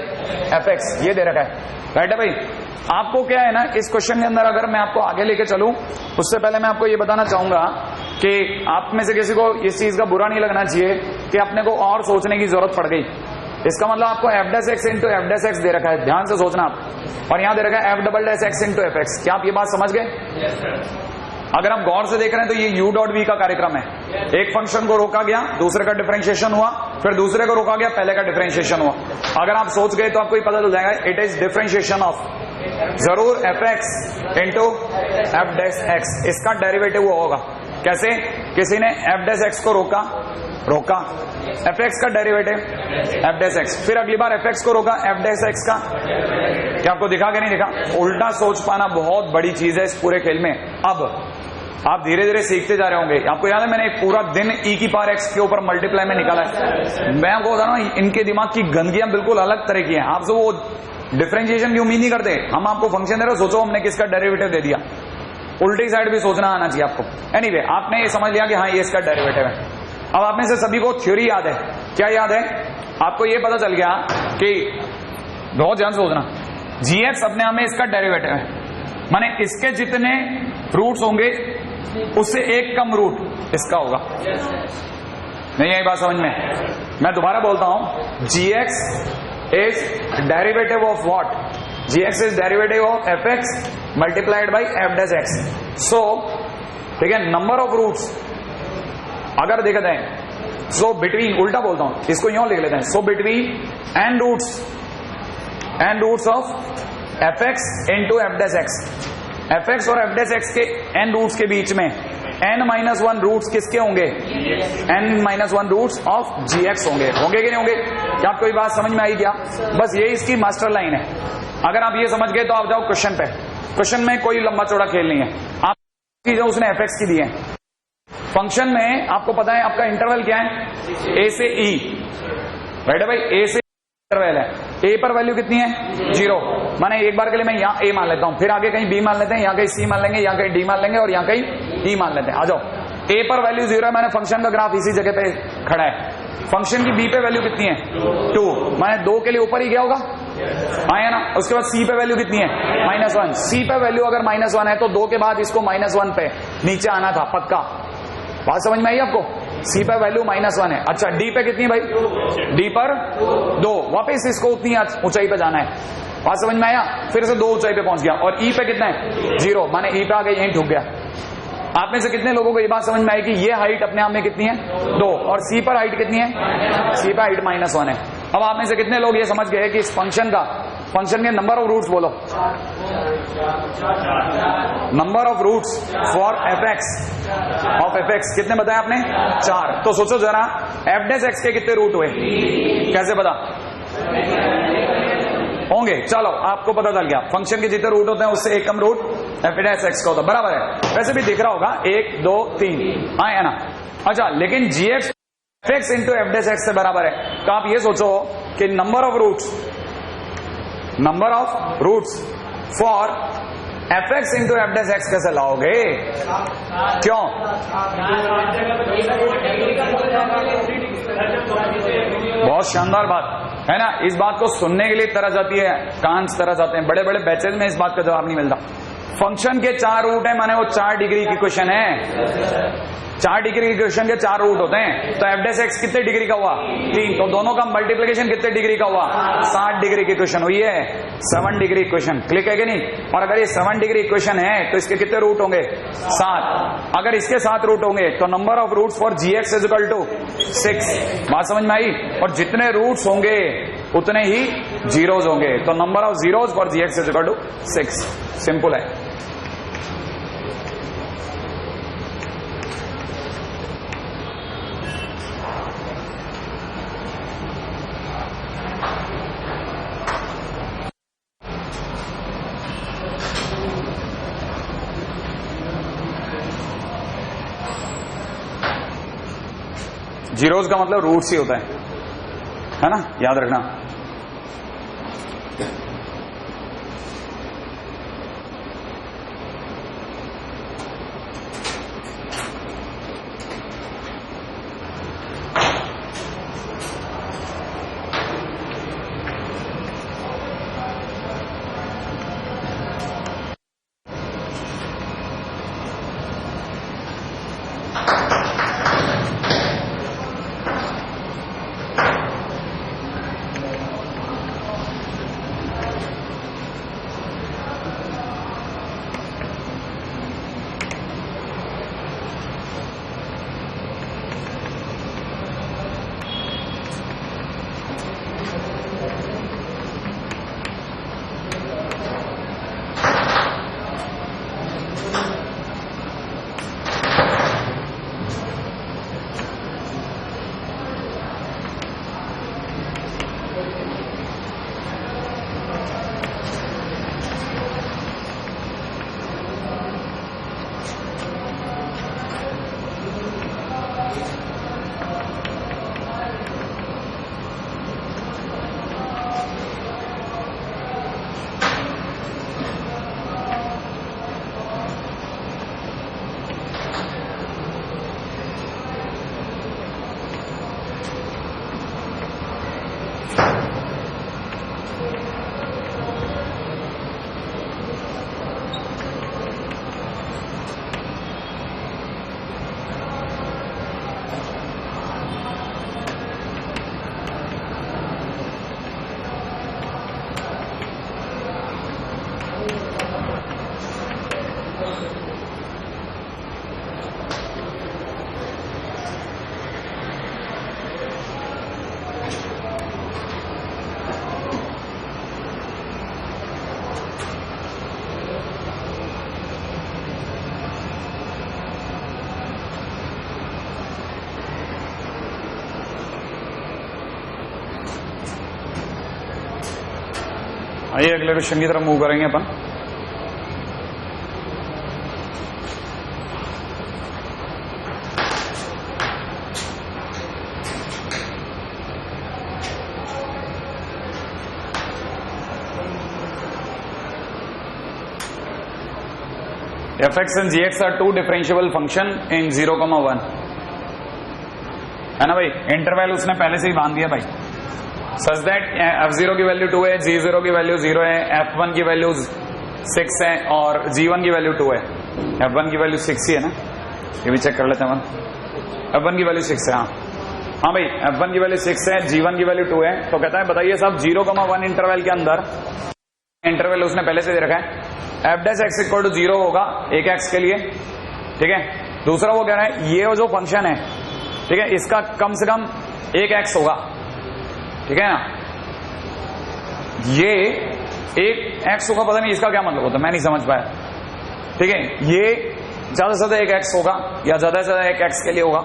fx, ये दे रखा है, राइट है भाई। आपको क्या है ना, इस क्वेश्चन के अंदर अगर मैं आपको आगे लेके चलूं, उससे पहले मैं आपको ये बताना चाहूंगा कि आप में से किसी को इस चीज का बुरा नहीं लगना चाहिए कि अपने को और सोचने की जरूरत पड़ गई। इसका मतलब आपको f dash x into f dash x दे रखा है, ध्यान से सोचना आप, और यहां दे रखा है f double dash x into F x. क्या आप ये बात समझ गए? अगर आप गौर से देख रहे हैं तो ये u डॉट v का कार्यक्रम है। एक फंक्शन को रोका गया, दूसरे का डिफरेंशिएशन हुआ, फिर दूसरे को रोका गया, पहले का डिफरेंशिएशन हुआ। अगर आप सोच गए तो आपको पता चल जाएगा, इट इज डिफरेंशिएशन ऑफ जरूर fx into f dash x, इसका डेरिवेटिव वो होगा। कैसे? किसी ने f डैश एक्स को रोका, fx का डेरिवेटिव f डैश एक्स, फिर अगली बार fx को रोका, f डैश एक्स का। क्या आपको दिखा कि नहीं दिखा? उल्टा सोच पाना बहुत बड़ी चीज है इस पूरे खेल में। अब आप धीरे धीरे सीखते जा रहे होंगे। आपको याद है मैंने एक पूरा दिन e की पावर x के ऊपर मल्टीप्लाई में निकाला है। मैं आपको बता रहा हूं, इनके दिमाग की गंदगियां बिल्कुल अलग तरह की हैं। आपसे वो डिफरेंशिएशन की उम्मीद नहीं करते। हम आपको फंक्शन दे रहे, सोचो हमने किसका डेरिवेटिव दे दिया। उल्टी साइड भी सोचना आना चाहिए आपको। एनीवे, आपने ये समझ लिया कि हाँ ये इसका डेरिवेटिव है। अब आप में से सभी को थ्योरी याद है। क्या याद है? आपको ये पता चल गया कि बहुत ध्यान से सोचना, gx अपने आप में इसका डेरिवेटिव है, माने इसके जितने रूट्स होंगे उससे एक कम रूट इसका होगा। नहीं यही बात समझ में? मैं दोबारा बोलता हूं, gx is derivative of what? gx is derivative of fx multiplied by f dash x. So ठीक है, नंबर ऑफ रूट्स अगर देखते हैं, सो बिटवीन, उल्टा बोलता हूं, इसको यूं लिख लेते हैं, so between n roots of fx into f dash x, fx और f डैश एक्स के n रूट्स के बीच में n-1 रूट्स किसके होंगे? n-1 रूट्स ऑफ gx होंगे कि नहीं होंगे? क्या आपको ये बात समझ में आई? क्या बस ये इसकी मास्टर लाइन है। अगर आप ये समझ गए तो आप जाओ क्वेश्चन पे। क्वेश्चन में कोई लंबा चौड़ा खेल नहीं है। आप चीजें उसने fx की दी है। फंक्शन में आपको पता है आपका इंटरवल क्या है? a से e, राइट है भाई? a से इंटरवल है, a पर वैल्यू कितनी है? 0। माने एक बार के लिए मैं यहाँ a मान लेता हूं, फिर आगे कहीं b मान लेते हैं, यहाँ कहीं c मान लेंगे, यहाँ कहीं d मान लेंगे और यहाँ कहीं e मान लेते हैं। आ जाओ, a पर वैल्यू 0 है, मैंने फंक्शन का ग्राफ इसी जगह पे खड़ा है। फंक्शन की बी पे वैल्यू कितनी है 2, माने 2 के लिए ऊपर ही गया होगा, आया ना। उसके बाद सी पे वैल्यू कितनी है -1, सी पे वैल्यू अगर -1 है तो 2 के बाद इसको -1 पे नीचे आना था पक्का। बात समझ में आई आपको? सी पे वैल्यू -1 है। अच्छा डी पे कितनी भाई, डी पर 2, वापस इसको उतनी ऊंचाई पे जाना है। बात समझ में आया? फिर से 2 ऊंचाई पे पहुंच गया। और ई पे कितना है 0, माने ई पे आगे यहीं ठुक गया। आप में से कितने लोगों को ये बात समझ में आई कि ये हाइट अपने आप में कितनी है 2 और सी पर हाइट कितनी है, सी पर हाइट -1 है। अब आप में से कितने लोग ये समझ गए कि इस फंक्शन के नंबर ऑफ रूट्स बोलो, number of roots for f x कितने बताया आपने 4। तो सोचो जरा एफ डैश एक्स के कितने रूट हुए, कैसे पता होंगे? चलो आपको पता चल गया, फंक्शन के जितने रूट होते हैं उससे एक कम रूट एफ डैश एक्स का होता है, बराबर है। वैसे भी दिख रहा होगा 1 2 3 आए है ना। अच्छा लेकिन g x into f dash x से बराबर है, तो आप ये सोचो कि number of roots for f x into f dash x कैसे लाओगे? क्यों? बहुत शानदार बात है ना। इस बात को सुनने के लिए तरह जाती है, कान तरह जाते हैं, बड़े बड़े बैचेज में इस बात का जवाब नहीं मिलता। फंक्शन के 4 रूट है, माने वो 4 डिग्री की क्वेश्चन है। 4 डिग्री के क्वेश्चन के 4 रूट होते हैं, तो एफ डैश एक्स कितने डिग्री का हुआ 3, तो दोनों का मल्टीप्लिकेशन कितने डिग्री का हुआ 7 डिग्री की क्वेश्चन हुई है। 7 डिग्री क्वेश्चन क्लिक है कि नहीं? और अगर ये 7 डिग्री क्वेश्चन है तो इसके कितने रूट होंगे 7। अगर इसके 7 रूट होंगे तो number of roots for g x is equal to 6। बात समझ में आई? और जितने रूट्स होंगे उतने ही जीरोज होंगे, तो number of zeros for g x is equal to 6। Simple है। जीरोज का मतलब रूट्स ही होता है ना, याद रखना। आइए अगले क्वेश्चन की तरफ मूव करेंगे अपन। f(x) and gx are two differentiable function in 0, 1. है ना भाई, इंटरवल उसने पहले से ही बांध दिया भाई, सच दैट f0 की वैल्यू 2 है, g0 की वैल्यू 0 है, f1 की वैल्यू 6 है और g1 की वैल्यू 2 है। f1 की वैल्यू 6 ही है ना, ये भी चेक कर लेते हैं। f1 की वैल्यू 6 है, हाँ भाई f1 की वैल्यू 6 है, g1 की वैल्यू 2 है। तो कहता है बताइए साहब 0,1 इंटरवल के अंदर, इंटरवल उसने पहले से दे रखा है, f' इक्वल टू 0 होगा एक x के लिए, ठीक है। दूसरा वो कह रहा है ये जो फंक्शन है, ठीक है, इसका कम से कम एक x होगा, ठीक है ना। ये एक x होगा, पता नहीं इसका क्या मतलब होता है, मैं नहीं समझ पाया, ठीक है। ये ज्यादा से ज्यादा एक x होगा या ज्यादा से ज्यादा एक x के लिए होगा,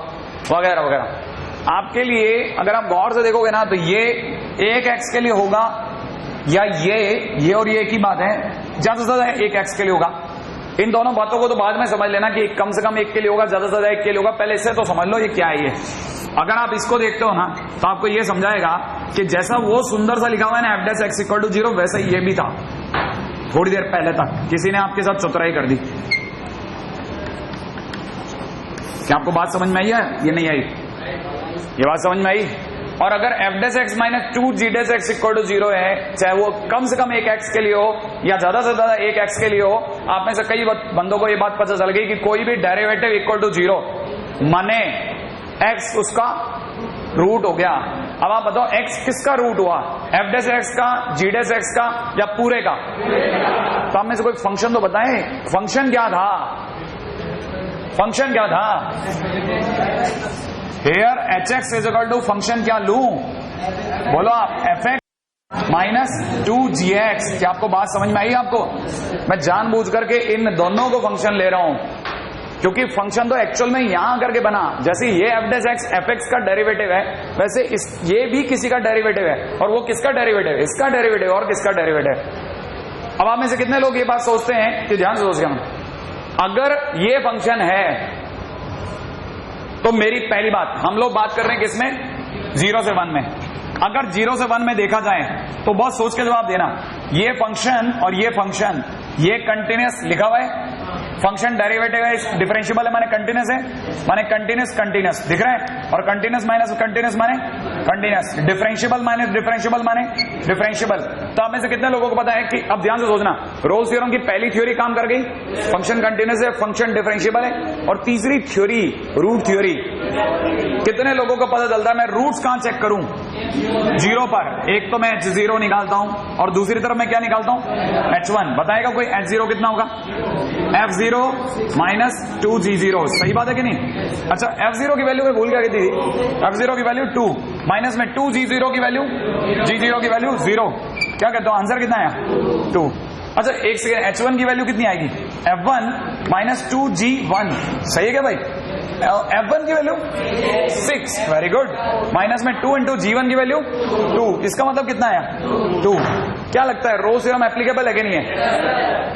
वगैरह वगैरह। आपके लिए अगर आप गौर से देखोगे ना, तो ये एक x के लिए होगा या ये और ये एक ही बात है, ज्यादा से ज्यादा एक x के लिए होगा। इन दोनों बातों को तो बाद में समझ लेना कि कम से कम एक के लिए होगा, ज्यादा से ज्यादा एक के लिए होगा, पहले इससे तो समझ लो ये क्या है। ये अगर आप इसको देखते हो ना, तो आपको ये समझाएगा कि जैसा वो सुंदर सा लिखा हुआ है ना f' इक्वल टू 0, वैसा ही ये भी था थोड़ी देर पहले तक, किसी ने आपके साथ चतुराई कर दी। क्या आपको बात समझ में आई है? ये नहीं आई, ये बात समझ में आई। और अगर f' minus 2g' equal to 0 है, चाहे वो कम से कम एक x के लिए हो या ज्यादा से ज्यादा एक x के लिए हो, आप में से कई बंदों को ये बात पता चल गई कि कोई भी डेरिवेटिव इक्वल टू 0 माने x उसका रूट हो गया। अब आप बताओ x किसका रूट हुआ, f' का, g' का या पूरे का? तो आप में से कोई फंक्शन तो बताएं, फंक्शन क्या था, फंक्शन क्या था? Here hx is equal to function क्या लू, बोलो आप, fx माइनस 2gx। क्या आपको बात समझ में आई? आपको मैं जानबूझ करके इन दोनों को फंक्शन ले रहा हूं, क्योंकि फंक्शन तो एक्चुअल में यहां करके बना। जैसे ये f' fx का डेरिवेटिव है, वैसे ये भी किसी का डेरिवेटिव है, और वो किसका डेरिवेटिव है? इसका डेरिवेटिव और किसका डेरिवेटिव। अब आप में से कितने लोग ये बात सोचते हैं कि ध्यान से सोचिए, अगर ये फंक्शन है तो मेरी पहली बात, हम लोग बात कर रहे हैं किसमें, 0 से 1 में। अगर 0 से 1 में देखा जाए तो बहुत सोच के जवाब देना, ये फंक्शन और ये फंक्शन, ये कंटिन्यूस लिखा हुआ है, फंक्शन डेरिवेटिव है, डिफरेंशियबल है माने कंटिन्यूस है, माने कंटिन्यूस कंटिन्यूस दिख रहा है, और कंटिन्यूस माइनस कंटिन्यूस माने कंटिन्यूस, डिफरेंशियबल माइनस डिफरेंशियबल माने डिफरेंशियबल। तो आप में से कितने लोगों को पता है कि, अब ध्यान से सोचना, रोल्स थ्योरम की पहली थ्योरी काम कर गई, फंक्शन कंटिन्यूस है, फंक्शन डिफरेंशियबल है, और तीसरी थ्योरी रूट थ्योरी। कितने लोगों को पता चलता है मैं रूट्स कहां चेक करूं? 0 पर। एक तो मैं h0 निकालता हूं और दूसरी तरफ मैं क्या निकालता हूं? h1। बताएगा कोई h0 कितना होगा? f0 minus 2g0। सही बात है कि नहीं? अच्छा, f0 की वैल्यू मैं भूल गया थी, f0 की वैल्यू 2 माइनस में 2g0 की वैल्यू, g0 की वैल्यू 0। क्या कहते हो, आंसर कितना आया? 2। अच्छा एक सेकेंड, h1 की वैल्यू कितनी आएगी? f1 minus 2g1। सही है क्या भाई? f1 की वैल्यू 6, वेरी गुड, माइनस में 2 इंटू g1 की वैल्यू 2। इसका मतलब कितना आया? 2। क्या लगता है रोल्स थ्योरम एप्लीकेबल है कि नहीं है?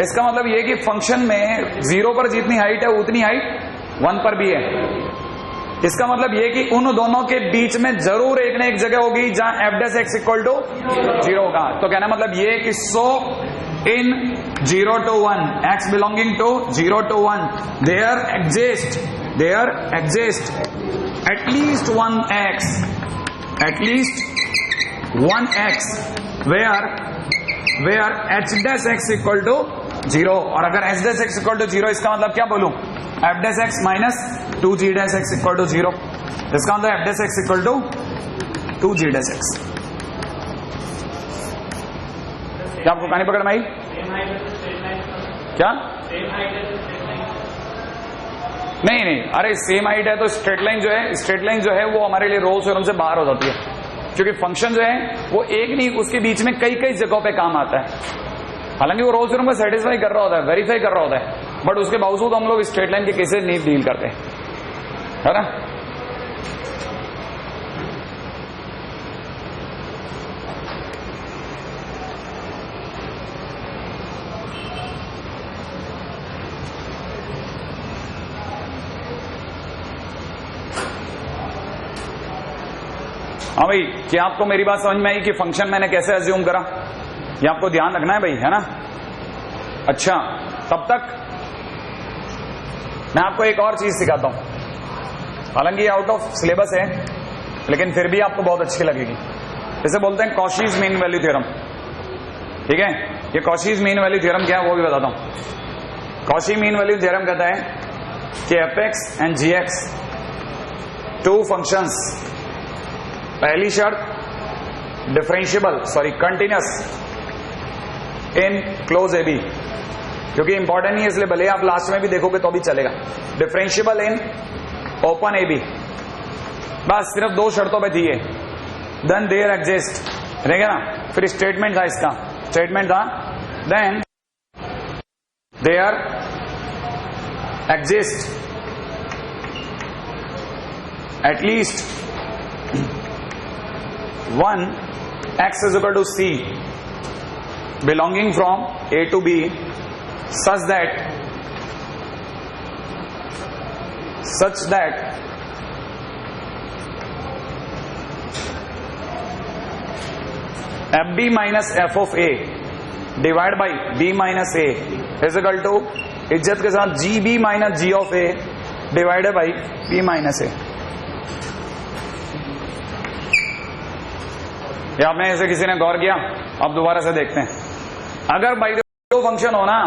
इसका मतलब ये कि फंक्शन में 0 पर जितनी हाइट है उतनी हाइट 1 पर भी है। इसका मतलब ये कि उन दोनों के बीच में जरूर एक न एक जगह होगी जहां f' इक्वल टू 0 होगा। तो कहना मतलब ये कि सो इन 0 to 1, x belonging to 0 to 1, there exists at least one x where h' equal to 0। और अगर h' equal to 0, इसका मतलब क्या बोलूं? f' minus 2g' equal to 0। इसका मतलब f' equal to 2g'। क्या आपको कहानी पकड़ में आई? क्या? नहीं, अरे सेम हाइट है तो स्ट्रेट लाइन जो है वो हमारे लिए रोल्स थ्योरम से बाहर हो जाती है, क्योंकि फंक्शन जो है वो एक नहीं, उसके बीच में कई जगहों पे काम आता है। हालांकि वो रोल्स थ्योरम को सेटिस्फाई कर रहा होता है, वेरीफाई कर रहा होता है, बट उसके बावजूद हम लोग स्ट्रेट लाइन के केसेस नहीं डील करते, है ना। हाँ भाई, क्या आपको मेरी बात समझ में आई कि फंक्शन मैंने कैसे अज्यूम करा? ये आपको ध्यान रखना है भाई, है ना। अच्छा, तब तक मैं आपको एक और चीज सिखाता हूं, हालांकि ये आउट ऑफ सिलेबस है, लेकिन फिर भी आपको बहुत अच्छी लगेगी। इसे बोलते हैं कॉशीज मीन वैल्यू थ्योरम। ठीक है, ये कॉशीज मीन वैल्यू थ्योरम क्या है वो भी बताता हूं। कॉशी मीन वैल्यू थ्योरम कहता है कि fx and gx two functions, पहली शर्त differentiable continuous in close a b, क्योंकि इंपॉर्टेंट नहीं है इसलिए भले आप लास्ट में भी देखोगे तो भी चलेगा। Differentiable in open a b, बस सिर्फ दो शर्तों पे थी ये। देन देयर एग्जिस्ट, रहेगा ना। फिर स्टेटमेंट था इसका, स्टेटमेंट था then there exist at least one x is equal to c belonging from a to b such that fb minus f of a divided by b minus a is equal to इज्जत के साथ gb minus g of a divided by b minus a। या आपने ऐसे किसी ने गौर किया? अब दोबारा से देखते हैं। अगर बाई दो फंक्शन हो ना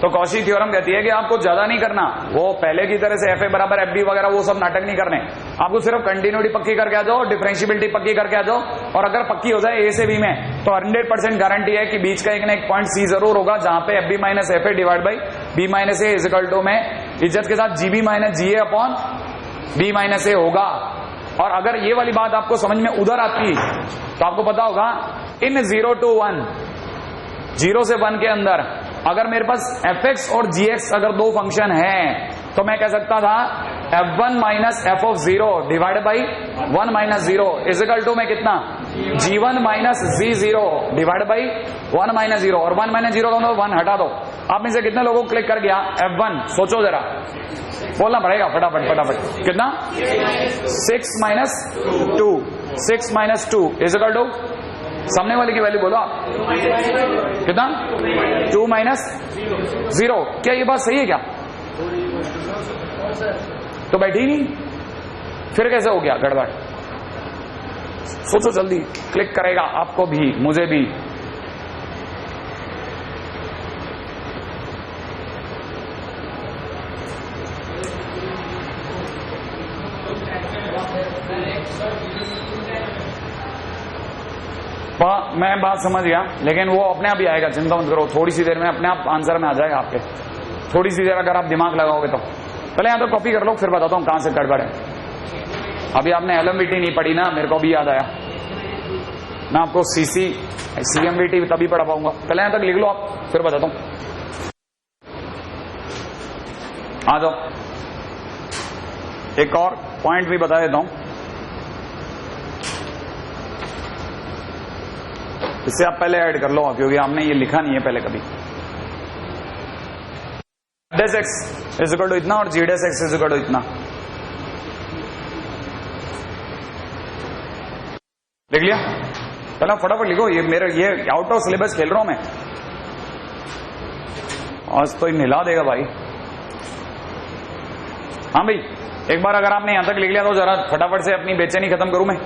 तो कॉशी थ्योरम कहती है कि आपको ज्यादा नहीं करना, वो पहले की तरह से एफ ए बराबर एफ बी वगैरह वो सब नाटक नहीं करने। आपको सिर्फ कंटिन्यूटी पक्की करके आ जाओ, डिफरेंशियबिलिटी पक्की करके आ जाओ, और अगर पक्की हो जाए ए से बी में तो 100% गारंटी है कि बीच का एक ना एक पॉइंट सी जरूर होगा जहां पे f b minus f a divide by b minus a is equal to में इज्जत के साथ g b minus g a upon b minus a होगा। और अगर ये वाली बात आपको समझ में उधर आती तो आपको पता होगा इन 0 to 1, 0 से 1 के अंदर अगर मेरे पास fx और gx अगर दो फंक्शन हैं तो मैं कह सकता था f1 minus f of 0 divide by 1 minus 0 is equal to में कितना g1 minus g0 divide by 1 minus 0, और 1 माइनस 0 का मतलब 1 हटा दो। आप में से कितने लोगों को क्लिक कर गया f1? सोचो जरा, बोलना पड़ेगा फटाफट फटाफट। कितना? 6 minus 2, 6 minus 2 is equal to, सामने वाले की वैल्यू बोलो आप, कितना? 2 माइनस 0। क्या ये बात सही है क्या? तो बैठी नहीं, फिर कैसे हो गया गड़बड़? सोचो जल्दी, क्लिक करेगा आपको भी मुझे भी। मैं बात समझ गया, लेकिन वो अपने आप ही आएगा, चिंता मत करो। थोड़ी सी देर में अपने आप आंसर में आ जाएगा आपके, थोड़ी सी देर अगर आप दिमाग लगाओगे तो। पहले यहां तो कॉपी कर लो, फिर बताता हूं कहां से गड़बड़ है। अभी आपने एलएमवीटी नहीं पढ़ी ना, मेरे को भी याद आया। मैं आपको सीएमवीटी तभी पढ़ा पाऊंगा। पहले यहां तक लिख लो आप, फिर बताता हूं। आ जाओ, एक और पॉइंट भी बता देता हूं, इससे आप पहले ऐड कर लो क्योंकि आपने ये लिखा नहीं है पहले कभी। डेस एक्स इज इक्वल टू इतना और जी dash x is equal to इतना। लिख लिया? पहले फटाफट लिखो, ये मेरे ये आउट ऑफ सिलेबस खेल रहा हूं मैं आज, तो हिला देगा भाई। हाँ भाई, एक बार अगर आपने यहां तक लिख लिया तो जरा फटाफट से अपनी बेचैनी खत्म करूं मैं।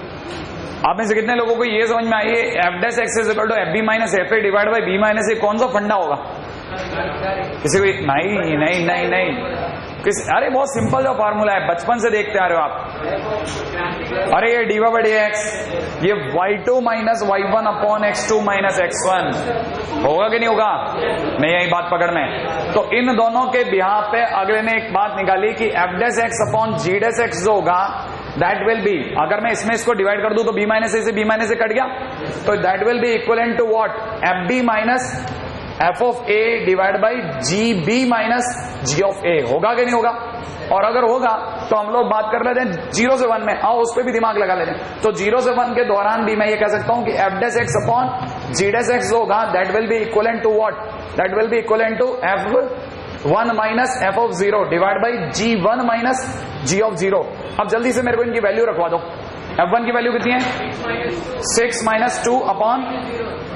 आप में से कितने लोगों को ये समझ में आई है f dash x is equal to f b minus f a divide by b minus a कौन सा फंडा होगा? किसी को नहीं नहीं नहीं नहीं अरे बहुत सिंपल जो फार्मूला है, बचपन से देखते आ रहे हो आप। अरे ये डी बाई डी एक्स, ये y2 minus y1 upon x2 minus x1 होगा कि नहीं होगा? मैं यही बात पकड़ में। तो इन दोनों के बिहार पे अगले ने एक बात निकाली कि f dash x upon g dash x जो होगा दैट विल बी, अगर मैं इसमें इसको डिवाइड कर दूं तो बी माइनस ए से बी माइनस ए कट गया, तो that will be equivalent to what? F b minus f of a divide by g b minus g of a. होगा कि नहीं होगा? और अगर होगा तो हम लोग बात कर लेते हैं 0 से 1 में, आओ उस पर भी दिमाग लगा लेते हैं। तो 0 से 1 के दौरान भी मैं ये कह सकता हूं कि f dash x upon g dash x होगा that will be equivalent to what? That will be equivalent to f1 minus f of 0 divide by g1 minus g of 0। अब जल्दी से मेरे को इनकी वैल्यू रखवा दो। f1 की वैल्यू कितनी है? 6 माइनस 2 अपॉन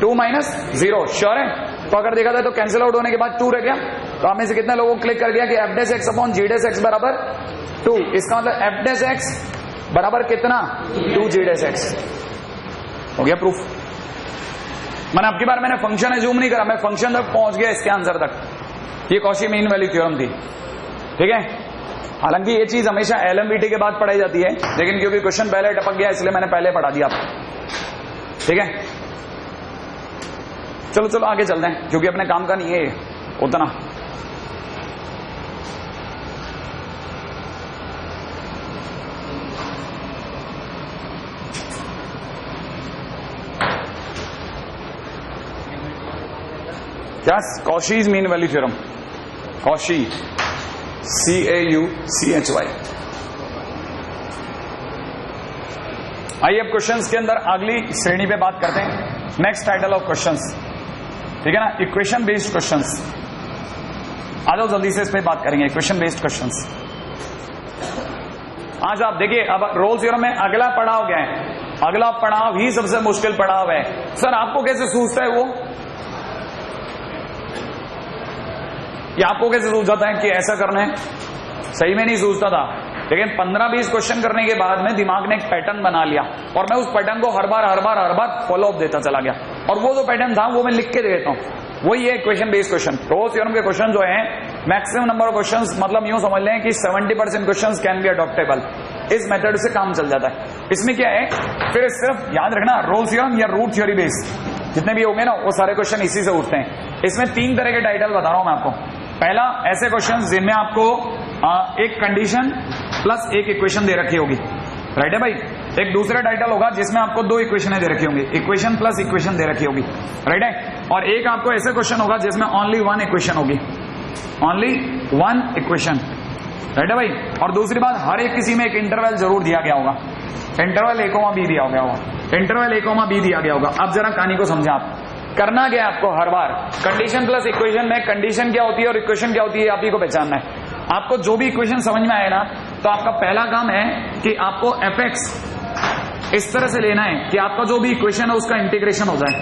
2 माइनस 0। श्योर है? तो अगर देखा जाए तो कैंसिल आउट होने के बाद 2 रह गया। तो आप में से कितने लोगों को क्लिक कर गया कि f dash x upon g dash x बराबर 2? इसका मतलब एफ डेस एक्स बराबर कितना 2g डैश x। हो गया प्रूफ। मैंने आपकी बार मैंने फंक्शन एज्यूम नहीं करा, मैं फंक्शन तक पहुंच गया इसके आंसर तक। ये कॉची मीन वैल्यू थ्योरम थी, ठीक है। हालांकि ये चीज हमेशा एलएमवीटी के बाद पढ़ाई जाती है, लेकिन क्योंकि क्वेश्चन पहले टपक गया इसलिए मैंने पहले पढ़ा दिया आपको, ठीक है। चलो चलो आगे चलते हैं, क्योंकि अपने काम का नहीं है उतना। क्या Cauchy's mean value theorem, Cauchy CAUCHY। आइए अब क्वेश्चंस के अंदर अगली श्रेणी पे बात करते हैं। नेक्स्ट टाइटल ऑफ क्वेश्चंस, ठीक है ना, इक्वेशन बेस्ड क्वेश्चंस। आ जाओ जल्दी से इस पे बात करेंगे, इक्वेशन बेस्ड क्वेश्चंस। आज आप देखिए, अब रोल्स थ्योरम में अगला पड़ाव क्या है, अगला पड़ाव ही सबसे मुश्किल पड़ाव है। सर आपको कैसे सूझता है वो, या आपको कैसे सूझ जाता है कि ऐसा करना है? सही में नहीं सूझता था, लेकिन 15-20 क्वेश्चन करने के बाद में दिमाग ने एक पैटर्न बना लिया और मैं उस पैटर्न को हर बार फॉलो अप देता चला गया। और वो जो पैटर्न था वो मैं लिख के दे देता हूं, वही है equation based question. Rolle's theorem के क्वेश्चन जो है मैक्सिमम नंबर ऑफ क्वेश्चंस, मतलब यूं समझ लें कि 70% क्वेश्चंस कैन बी अडॉप्टेबल। इस मेथड से काम चल जाता है। इसमें क्या है, फिर सिर्फ याद रखना रोल्स थ्योरम या रूट थ्योरी बेस्ड जितने भी होंगे ना वो सारे क्वेश्चन इसी से उठते हैं। इसमें 3 तरह के टाइटल बता रहा हूं मैं आपको। पहला, ऐसे क्वेश्चंस जिनमें आपको एक कंडीशन प्लस एक इक्वेशन दे रखी होगी, राइट है भाई। एक दूसरा टाइटल होगा जिसमें आपको 2 इक्वेशन दे रखी होंगी, इक्वेशन प्लस इक्वेशन दे रखी होगी, राइट है। और एक आपको ऐसे क्वेश्चन होगा जिसमें ओनली 1 इक्वेशन होगी, ओनली 1 इक्वेशन, राइट है भाई। और दूसरी बात, हर एक किसी में एक इंटरवल जरूर दिया गया होगा, इंटरवल A, B दिया गया होगा, इंटरवल A, B दिया गया होगा। अब जरा कहानी को समझा आप, करना क्या आपको हर बार कंडीशन प्लस इक्वेशन में कंडीशन क्या होती है और इक्वेशन क्या होती है आप ही को पहचानना है। आपको जो भी इक्वेशन समझ में आए ना, तो आपका पहला काम है कि आपको fx इस तरह से लेना है कि आपका जो भी इक्वेशन है उसका इंटीग्रेशन हो जाए।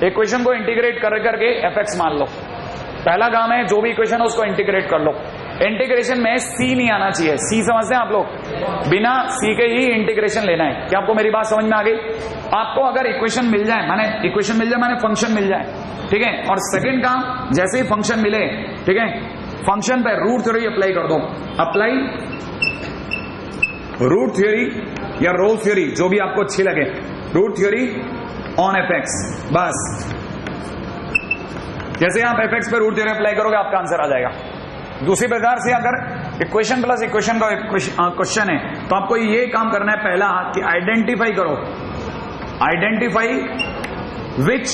इक्वेशन को इंटीग्रेट कर करके fx मान लो, पहला काम है जो भी इक्वेशन है उसको इंटीग्रेट कर लो। इंटीग्रेशन में c नहीं आना चाहिए, c समझते हैं आप लोग, बिना c के ही इंटीग्रेशन लेना है। क्या आपको मेरी बात समझ में आ गई? आपको अगर इक्वेशन मिल जाए, माने इक्वेशन मिल जाए माने फंक्शन मिल जाए, ठीक है। और सेकंड काम, जैसे ही फंक्शन मिले, ठीक है, फंक्शन पे रूट थ्योरी अप्लाई कर दो। अप्लाई रूट थ्योरी या रोल थ्योरी, जो भी आपको अच्छी लगे, रूट थ्योरी ऑन fx। बस जैसे आप fx पे रूट थ्योरी अप्लाई करोगे आपका आंसर आ जाएगा। दूसरी प्रकार से अगर इक्वेशन प्लस इक्वेशन का क्वेश्चन है तो आपको ये काम करना है, पहला कि आइडेंटिफाई करो, identify which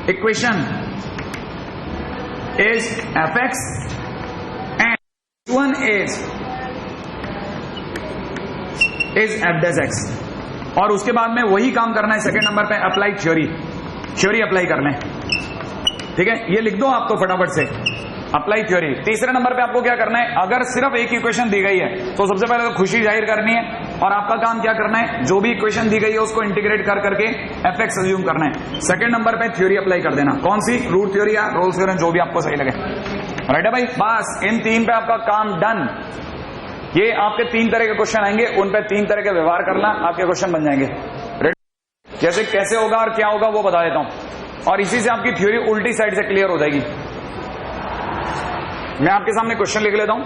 equation is fx and one is f dash x। और उसके बाद में वही काम करना है सेकंड नंबर पे, अप्लाई थ्योरी, थ्योरी अप्लाई करना है, ठीक है। ये लिख दो आप तो फटाफट से, अप्लाई थ्योरी। तीसरे नंबर पे आपको क्या करना है, अगर सिर्फ एक इक्वेशन दी गई है तो सबसे पहले तो खुशी जाहिर करनी है और आपका काम क्या करना है, जो भी इक्वेशन दी गई है उसको इंटीग्रेट कर करके fx अज्यूम करना है। सेकंड नंबर पे थ्योरी अप्लाई कर देना, कौन सी, रूट थ्योरी या रोल्स थ्योरम, जो भी आपको सही लगे, राइट है भाई। बस इन 3 पे आपका काम डन। ये आपके 3 तरह के क्वेश्चन आएंगे, उन पे 3 तरह के व्यवहार करना, आपके क्वेश्चन बन जाएंगे। जैसे कैसे होगा और क्या होगा वो बता देता हूं, और इसी से आपकी थ्योरी उल्टी साइड से क्लियर हो जाएगी। मैं आपके सामने क्वेश्चन लिख लेता हूं।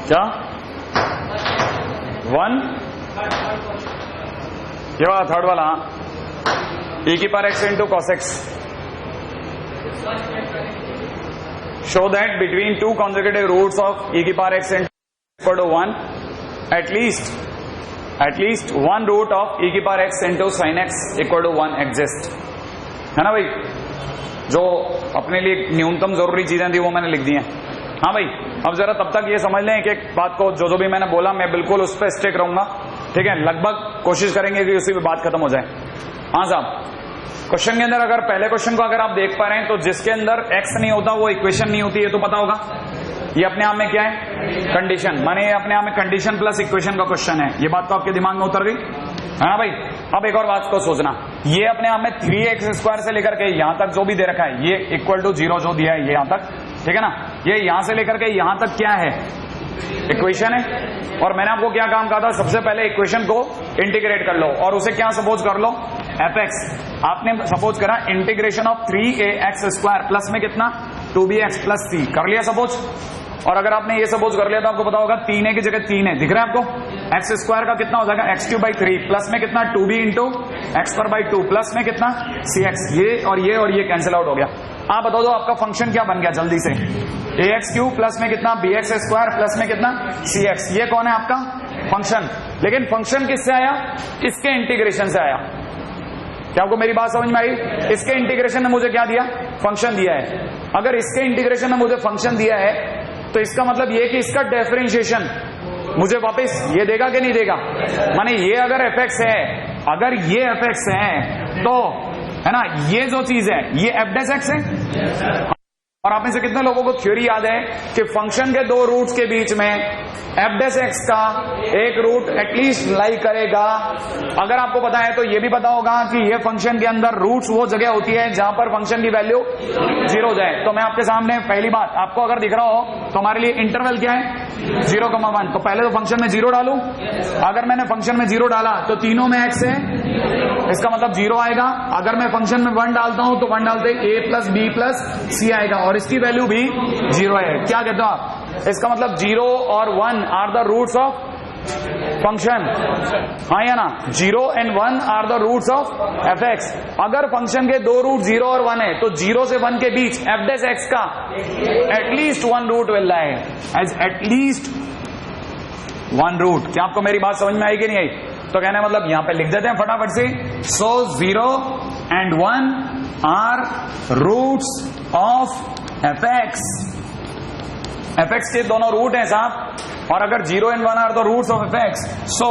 क्या 1 ये वाला थर्ड वाला e की power x into cos x show that between two consecutive roots of e की power x equal to 1 at least one root of e की power x into sin x equal to 1 exist, है ना भाई। जो अपने लिए न्यूनतम जरूरी चीजें थी वो मैंने लिख दी हैं। हाँ भाई, अब जरा तब तक ये समझ लें कि एक बात को जो भी मैंने बोला मैं बिल्कुल उस पर स्टिक रहूंगा, ठीक है। लगभग कोशिश करेंगे कि उसी पे बात खत्म हो जाए। हाँ साहब, क्वेश्चन के अंदर अगर पहले क्वेश्चन को अगर आप देख पा रहे हैं तो जिसके अंदर x नहीं होता वो इक्वेशन नहीं होती, ये तो पता होगा। ये अपने आप में क्या है, कंडीशन, माने ये अपने आप में कंडीशन प्लस इक्वेशन का क्वेश्चन है। ये बात तो आपके दिमाग में उतर गई। हाँ भाई, अब एक और बात को सोचना, ये अपने आप में 3x² से लेकर के यहां तक जो भी दे रखा है, ये इक्वल टू 0 जो दिया है ये यहां तक, ठीक है ना। ये यहां से लेकर के यहां तक क्या है, इक्वेशन है। और मैंने आपको क्या काम कहा था, सबसे पहले इक्वेशन को इंटीग्रेट कर लो और उसे क्या सपोज कर लो, fx। आपने सपोज करा इंटीग्रेशन ऑफ 3ax² प्लस में कितना 2bx प्लस c कर लिया सपोज। और अगर आपने ये सपोज कर लिया तो आपको पता होगा 3a की जगह 3 है, दिख रहा है आपको। x² का कितना हो जाएगा x³ 3 प्लस में कितना 2b इंटू x²/2 प्लस में कितना cx। ये कैंसिल आउट हो गया। आप बता दो आपका फंक्शन क्या बन गया जल्दी से, ax³ प्लस में कितना bx² प्लस में कितना cx। ये कौन है आपका फंक्शन। लेकिन फंक्शन किससे आया, इसके इंटीग्रेशन से आया। क्या आपको मेरी बात समझ में आई? इसके इंटीग्रेशन ने मुझे क्या दिया, फंक्शन दिया है। अगर इसके इंटीग्रेशन ने मुझे फंक्शन दिया है तो इसका मतलब ये कि इसका डिफरेंशिएशन मुझे वापस ये देगा कि नहीं देगा। माने ये अगर fx है, अगर ये fx है तो है ना, ये जो चीज है ये f'(x) है। और आप में से कितने लोगों को थ्योरी याद है कि फंक्शन के दो रूट्स के बीच में f'(x) का एक रूट एटलीस्ट लाई करेगा। अगर आपको पता है तो ये भी पता होगा कि ये फंक्शन के अंदर रूट्स वो जगह होती है जहां पर फंक्शन की वैल्यू 0 हो जाए। तो मैं आपके सामने पहली बात, आपको अगर दिख रहा हो तो हमारे लिए इंटरवल क्या है 0,1। तो पहले तो फंक्शन में 0 डालू। अगर मैंने फंक्शन में 0 डाला तो तीनों में x है, इसका मतलब 0 आएगा। अगर मैं फंक्शन में 1 डालता हूं तो 1 डालते a plus b plus c आएगा और इसकी वैल्यू भी 0 है। क्या कहते हो आप, इसका मतलब 0 और 1 are the roots of function, हाँ या ना। 0 and 1 are the roots of f(x). अगर फंक्शन के दो रूट 0 और 1 है तो 0 से 1 के बीच f'(x) का at least 1 root will lie as at least 1 root. क्या आपको मेरी बात समझ में आई कि नहीं आई? तो कहने मतलब यहां पे लिख देते हैं फटाफट से। So 0 and 1 are roots of f(x). f(x) के दोनों रूट हैं साहब। और अगर 0 and 1 are the roots of f(x), so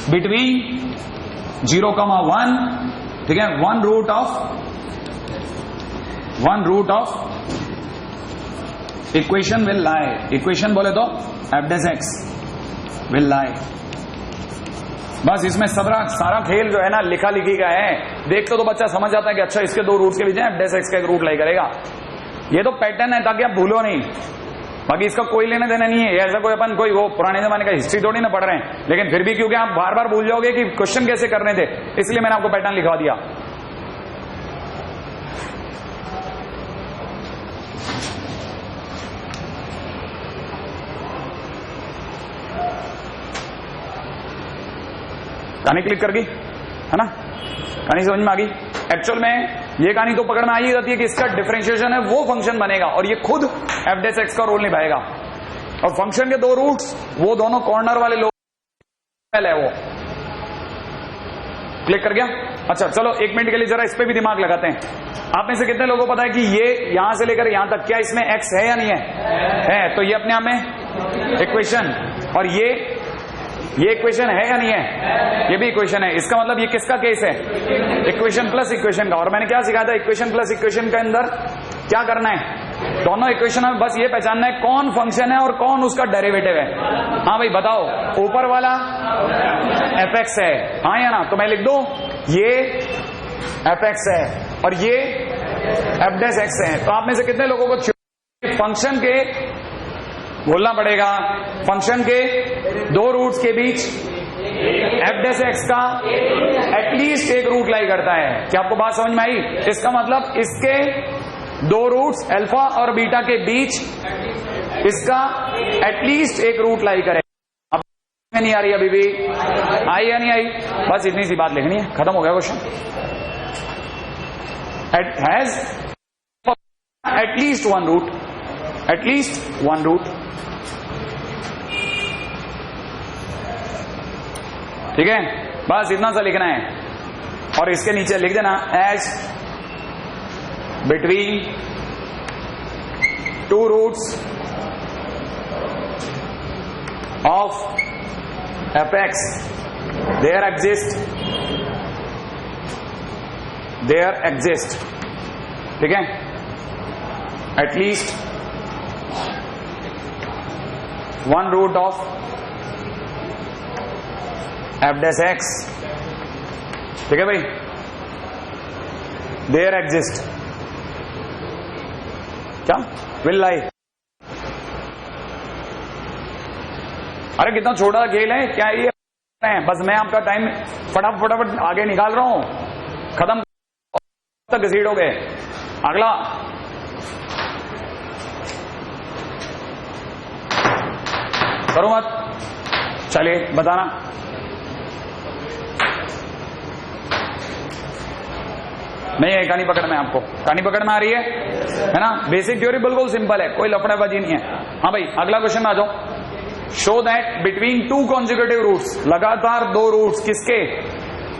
between 0,1, ठीक है, 1 root of equation will lie. Equation बोले तो f'(x) विल लाई। बस इसमें सारा खेल जो है ना लिखा लिखी का है। देखते तो बच्चा समझ जाता है कि अच्छा इसके दो रूट्स के बीच f'(x) का एक रूट लाई करेगा। ये तो पैटर्न है ताकि आप भूलो नहीं, बाकी इसका कोई लेने देना नहीं है। ऐसा कोई अपन कोई वो पुराने जमाने का हिस्ट्री थोड़ी ना पढ़ रहे हैं। लेकिन फिर भी क्योंकि आप बार बार भूल जाओगे कि क्वेश्चन कैसे करने थे, इसलिए मैंने आपको पैटर्न लिखवा दिया। कहानी क्लिक कर गई है ना, कहानी समझ में आ गई। एक्चुअल में ये कहानी तो पकड़ में आ ही जाती है कि इसका डिफरेंशिएशन है वो फंक्शन बनेगा और ये खुद f'(x) का रोल निभाएगा। और फंक्शन के दो रूट्स वो दोनों कॉर्नर वाले लोग है, वो क्लिक कर गया। अच्छा चलो 1 मिनट के लिए जरा इस पे भी दिमाग लगाते हैं। आप में से कितने लोगों को पता है कि ये यहां से लेकर यहां तक क्या इसमें x है या नहीं है? तो ये अपने आप में इक्वेशन, और ये इक्वेशन है या नहीं है? ये भी इक्वेशन है। इसका मतलब ये किसका केस है, इक्वेशन प्लस इक्वेशन का। और मैंने क्या सिखाया था, इक्वेशन प्लस इक्वेशन के अंदर क्या करना है, दोनों इक्वेशन में बस ये पहचानना है कौन फंक्शन है और कौन उसका डेरिवेटिव है। हाँ भाई बताओ, ऊपर वाला f(x) है, हाँ या ना। तो मैं लिख दूं ये f(x) है और ये f'(x) है। तो आप में से कितने लोगों को फंक्शन के बोलना पड़ेगा, फंक्शन के दो रूट्स के बीच f'(x) का एटलीस्ट एक रूट लाई करता है। क्या आपको बात समझ में आई? इसका मतलब इसके दो रूट्स अल्फा और बीटा के बीच इसका एटलीस्ट एक रूट लाई करे। अब नहीं आ रही अभी भी, आई या नहीं आई? बस इतनी सी बात लिखनी है, खत्म हो गया question. Has at least one root, at least one root. ठीक है, बस इतना सा लिखना है। और इसके नीचे लिख देना as between two roots of fx there exist, ठीक है, at least one root of f dash x, ठीक है भाई, there exist क्या will lie। अरे कितना छोटा खेल है क्या ये है? बस मैं आपका टाइम फटाफट आगे निकाल रहा हूं, खत्म तक घसीटोगे। अगला करो मत, चलिए बताना। नहीं है कहानी पकड़ में, आपको कहानी पकड़ में आ रही है ना? बेसिक थ्योरी बिल्कुल सिंपल है, कोई लफड़ेबाजी नहीं है। हाँ भाई अगला क्वेश्चन में आ जाओ। Show that between two conjugative roots, लगातार दो रूट्स, किसके?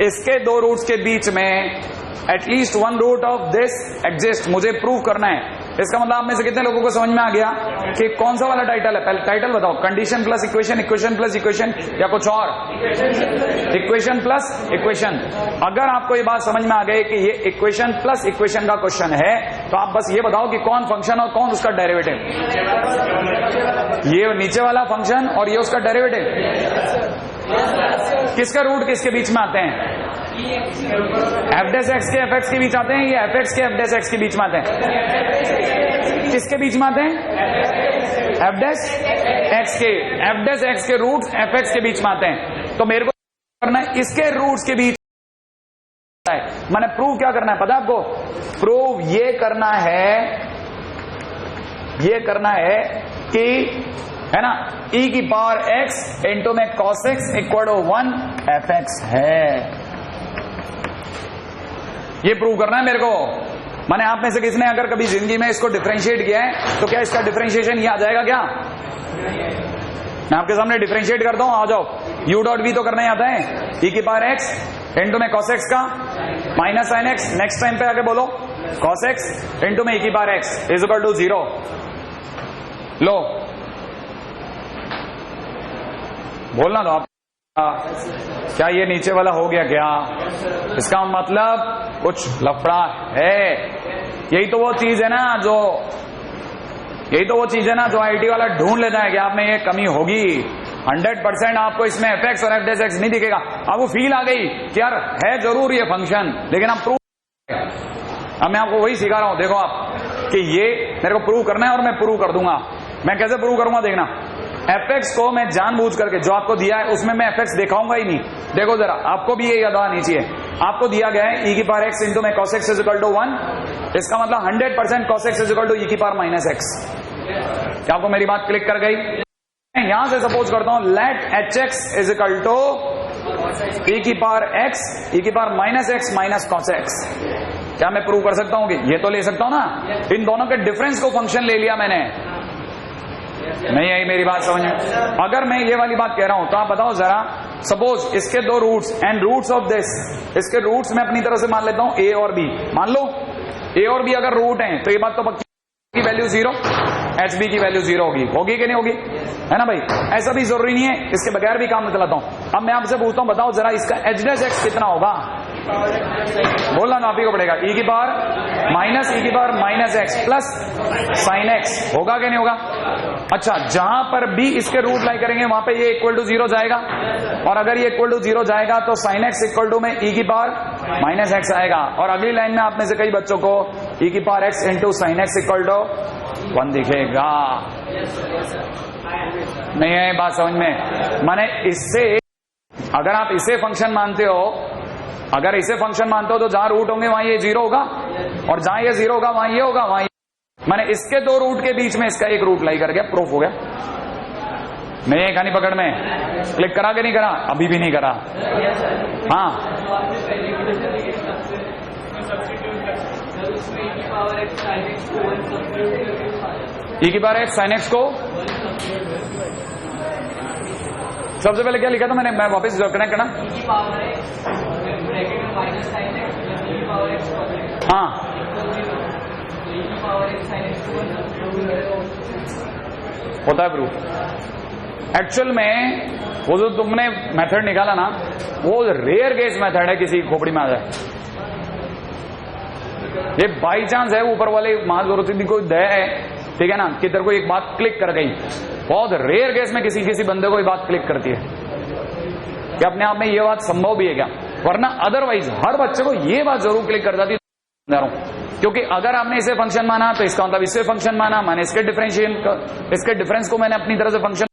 इसके दो रूट्स के बीच में at least one root of this exist, मुझे प्रूव करना है। इसका मतलब आप में से कितने लोगों को समझ में आ गया कि कौन सा वाला टाइटल है? पहले टाइटल बताओ। Condition plus equation, equation plus equation, या कुछ और? Equation plus equation. अगर आपको ये बात समझ में आ गई कि ये इक्वेशन प्लस इक्वेशन का क्वेश्चन है, तो आप बस ये बताओ कि कौन फंक्शन और कौन उसका डेरिवेटिव। ये नीचे वाला फंक्शन और ये उसका डेरिवेटिव। किसका रूट किसके बीच में आते हैं? एफ डैश एक्स के एफ एक्स के बीच आते हैं, ये एफ एक्स के एफ डैश एक्स के बीच में आते हैं। किसके बीच में आते हैं? एफ डैश एक्स के, एफ डैश एक्स के रूट एफ एक्स के बीच में आते हैं। तो मेरे को करना है इसके रूट्स के बीच, मैंने प्रूव क्या करना है पता है आपको? प्रूव ये करना है कि है ना, e की पावर x इंटू में cos x equal to 1 fx है। ये प्रूव करना है मेरे को। मैंने आप में से किसने अगर कभी जिंदगी में इसको डिफरेंशिएट किया है तो क्या इसका डिफरेंशिएशन ये आ जाएगा क्या? मैं आपके सामने डिफरेंशिएट करता हूं, आ जाओ। u डॉट v तो करना ही आता है, e की पावर x इंटू में cos x का minus sin x, next time पे आके बोलो cos x इंटू में e की power x is equal to 0। लो बोलना तो आप, क्या ये नीचे वाला हो गया क्या? इसका मतलब कुछ लफड़ा है। यही तो वो चीज है ना जो आईटी वाला ढूंढ लेता है कि आप में ये कमी होगी। 100% आपको इसमें एफएक्स और एफ डैश एक्स नहीं दिखेगा। आपको फील आ गई कि यार है जरूर ये फंक्शन, लेकिन आप प्रूव, अब मैं आपको वही सिखा रहा हूं। देखो आप कि ये मेरे को प्रूव करना है और मैं प्रूव कर दूंगा। मैं कैसे प्रूव करूंगा देखना। fx को मैं जानबूझ करके जो आपको दिया है उसमें मैं fx दिखाऊंगा ही नहीं। देखो जरा, आपको भी ये याद आनी चाहिए। आपको दिया गया है e की पावर x इंटू में cos x is equal to 1। इसका मतलब 100% cos x is equal to e की पावर माइनस x। क्या आपको मेरी बात क्लिक कर गई? यहां से सपोज करता हूं let hx is equal to e की पावर x e की power minus x minus cos x। क्या मैं प्रूव कर सकता हूं कि ये तो ले सकता हूं ना? इन दोनों के डिफरेंस को फंक्शन ले लिया मैंने। नहीं आई मेरी बात समझ में? अगर मैं ये वाली बात कह रहा हूं तो आप बताओ जरा, सपोज इसके दो roots and roots of this, इसके रूट्स मैं अपनी तरह से मान लेता हूं a और b। मान लो a और b अगर रूट हैं तो ये बात तो पक्की की वैल्यू 0, एच बी की वैल्यू 0 होगी कि नहीं होगी? है ना भाई? ऐसा भी जरूरी नहीं है, इसके बगैर भी काम चलाता हूं। अब मैं आपसे पूछता हूं, बताओ जरा इसका एच डैश एक्स कितना होगा? बोलना ना आप ही को पड़ेगा। e की पावर माइनस e की power minus x plus sine x होगा कि नहीं होगा? अच्छा, जहां पर भी इसके रूट लाई करेंगे वहां पे ये इक्वल टू 0 जाएगा, और अगर ये इक्वल टू 0 जाएगा तो साइन एक्स इक्वल टू में e की पावर माइनस एक्स आएगा। और अगली लाइन में आप में से कई बच्चों को e की power x into sine x equal to 1 दिखेगा। नहीं है बात समझ में? माने इससे अगर आप इसे फंक्शन मानते हो, तो जहां रूट होंगे वहां ये 0 होगा, और जहां ये 0 होगा वहां ये होगा, वहां मैंने इसके दो रूट के बीच में इसका एक रूट लाई कर गया, प्रूफ हो गया। नहीं एक नहीं पकड़ में क्लिक करा के नहीं करा, अभी भी नहीं करा। हाँ e की पावर x sin x को सबसे पहले क्या लिखा था मैंने, मैं वापस कनेक्ट करना। हाँ होता है प्रूफ। एक्चुअल में वो जो तुमने मेथड निकाला ना, वो रेयर केस मेथड है किसी खोपड़ी में आ जाए। ये बाई चांस है, ऊपर वाले महाजरूरती कोई दया है, ठीक है ना, कि तेरे को एक बात क्लिक कर गई। बहुत रेयर केस में किसी बंदे को ये बात क्लिक करती है कि अपने आप में ये बात संभव भी है क्या, वरना अदरवाइज हर बच्चे को ये बात जरूर क्लिक कर जाती है। क्योंकि अगर आपने इसे फंक्शन माना तो इसका मतलब इससे फंक्शन माना, मैंने इसके डिफरेंस को मैंने अपनी तरह से फंक्शन,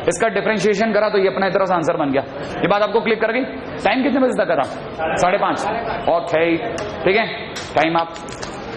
इसका डिफरेंशिएशन करा तो ये अपने तरह से आंसर बन गया। ये बात आपको क्लिक कर गई। टाइम कितने बजे तक करा? 5:30। ओके ठीक है, टाइम आप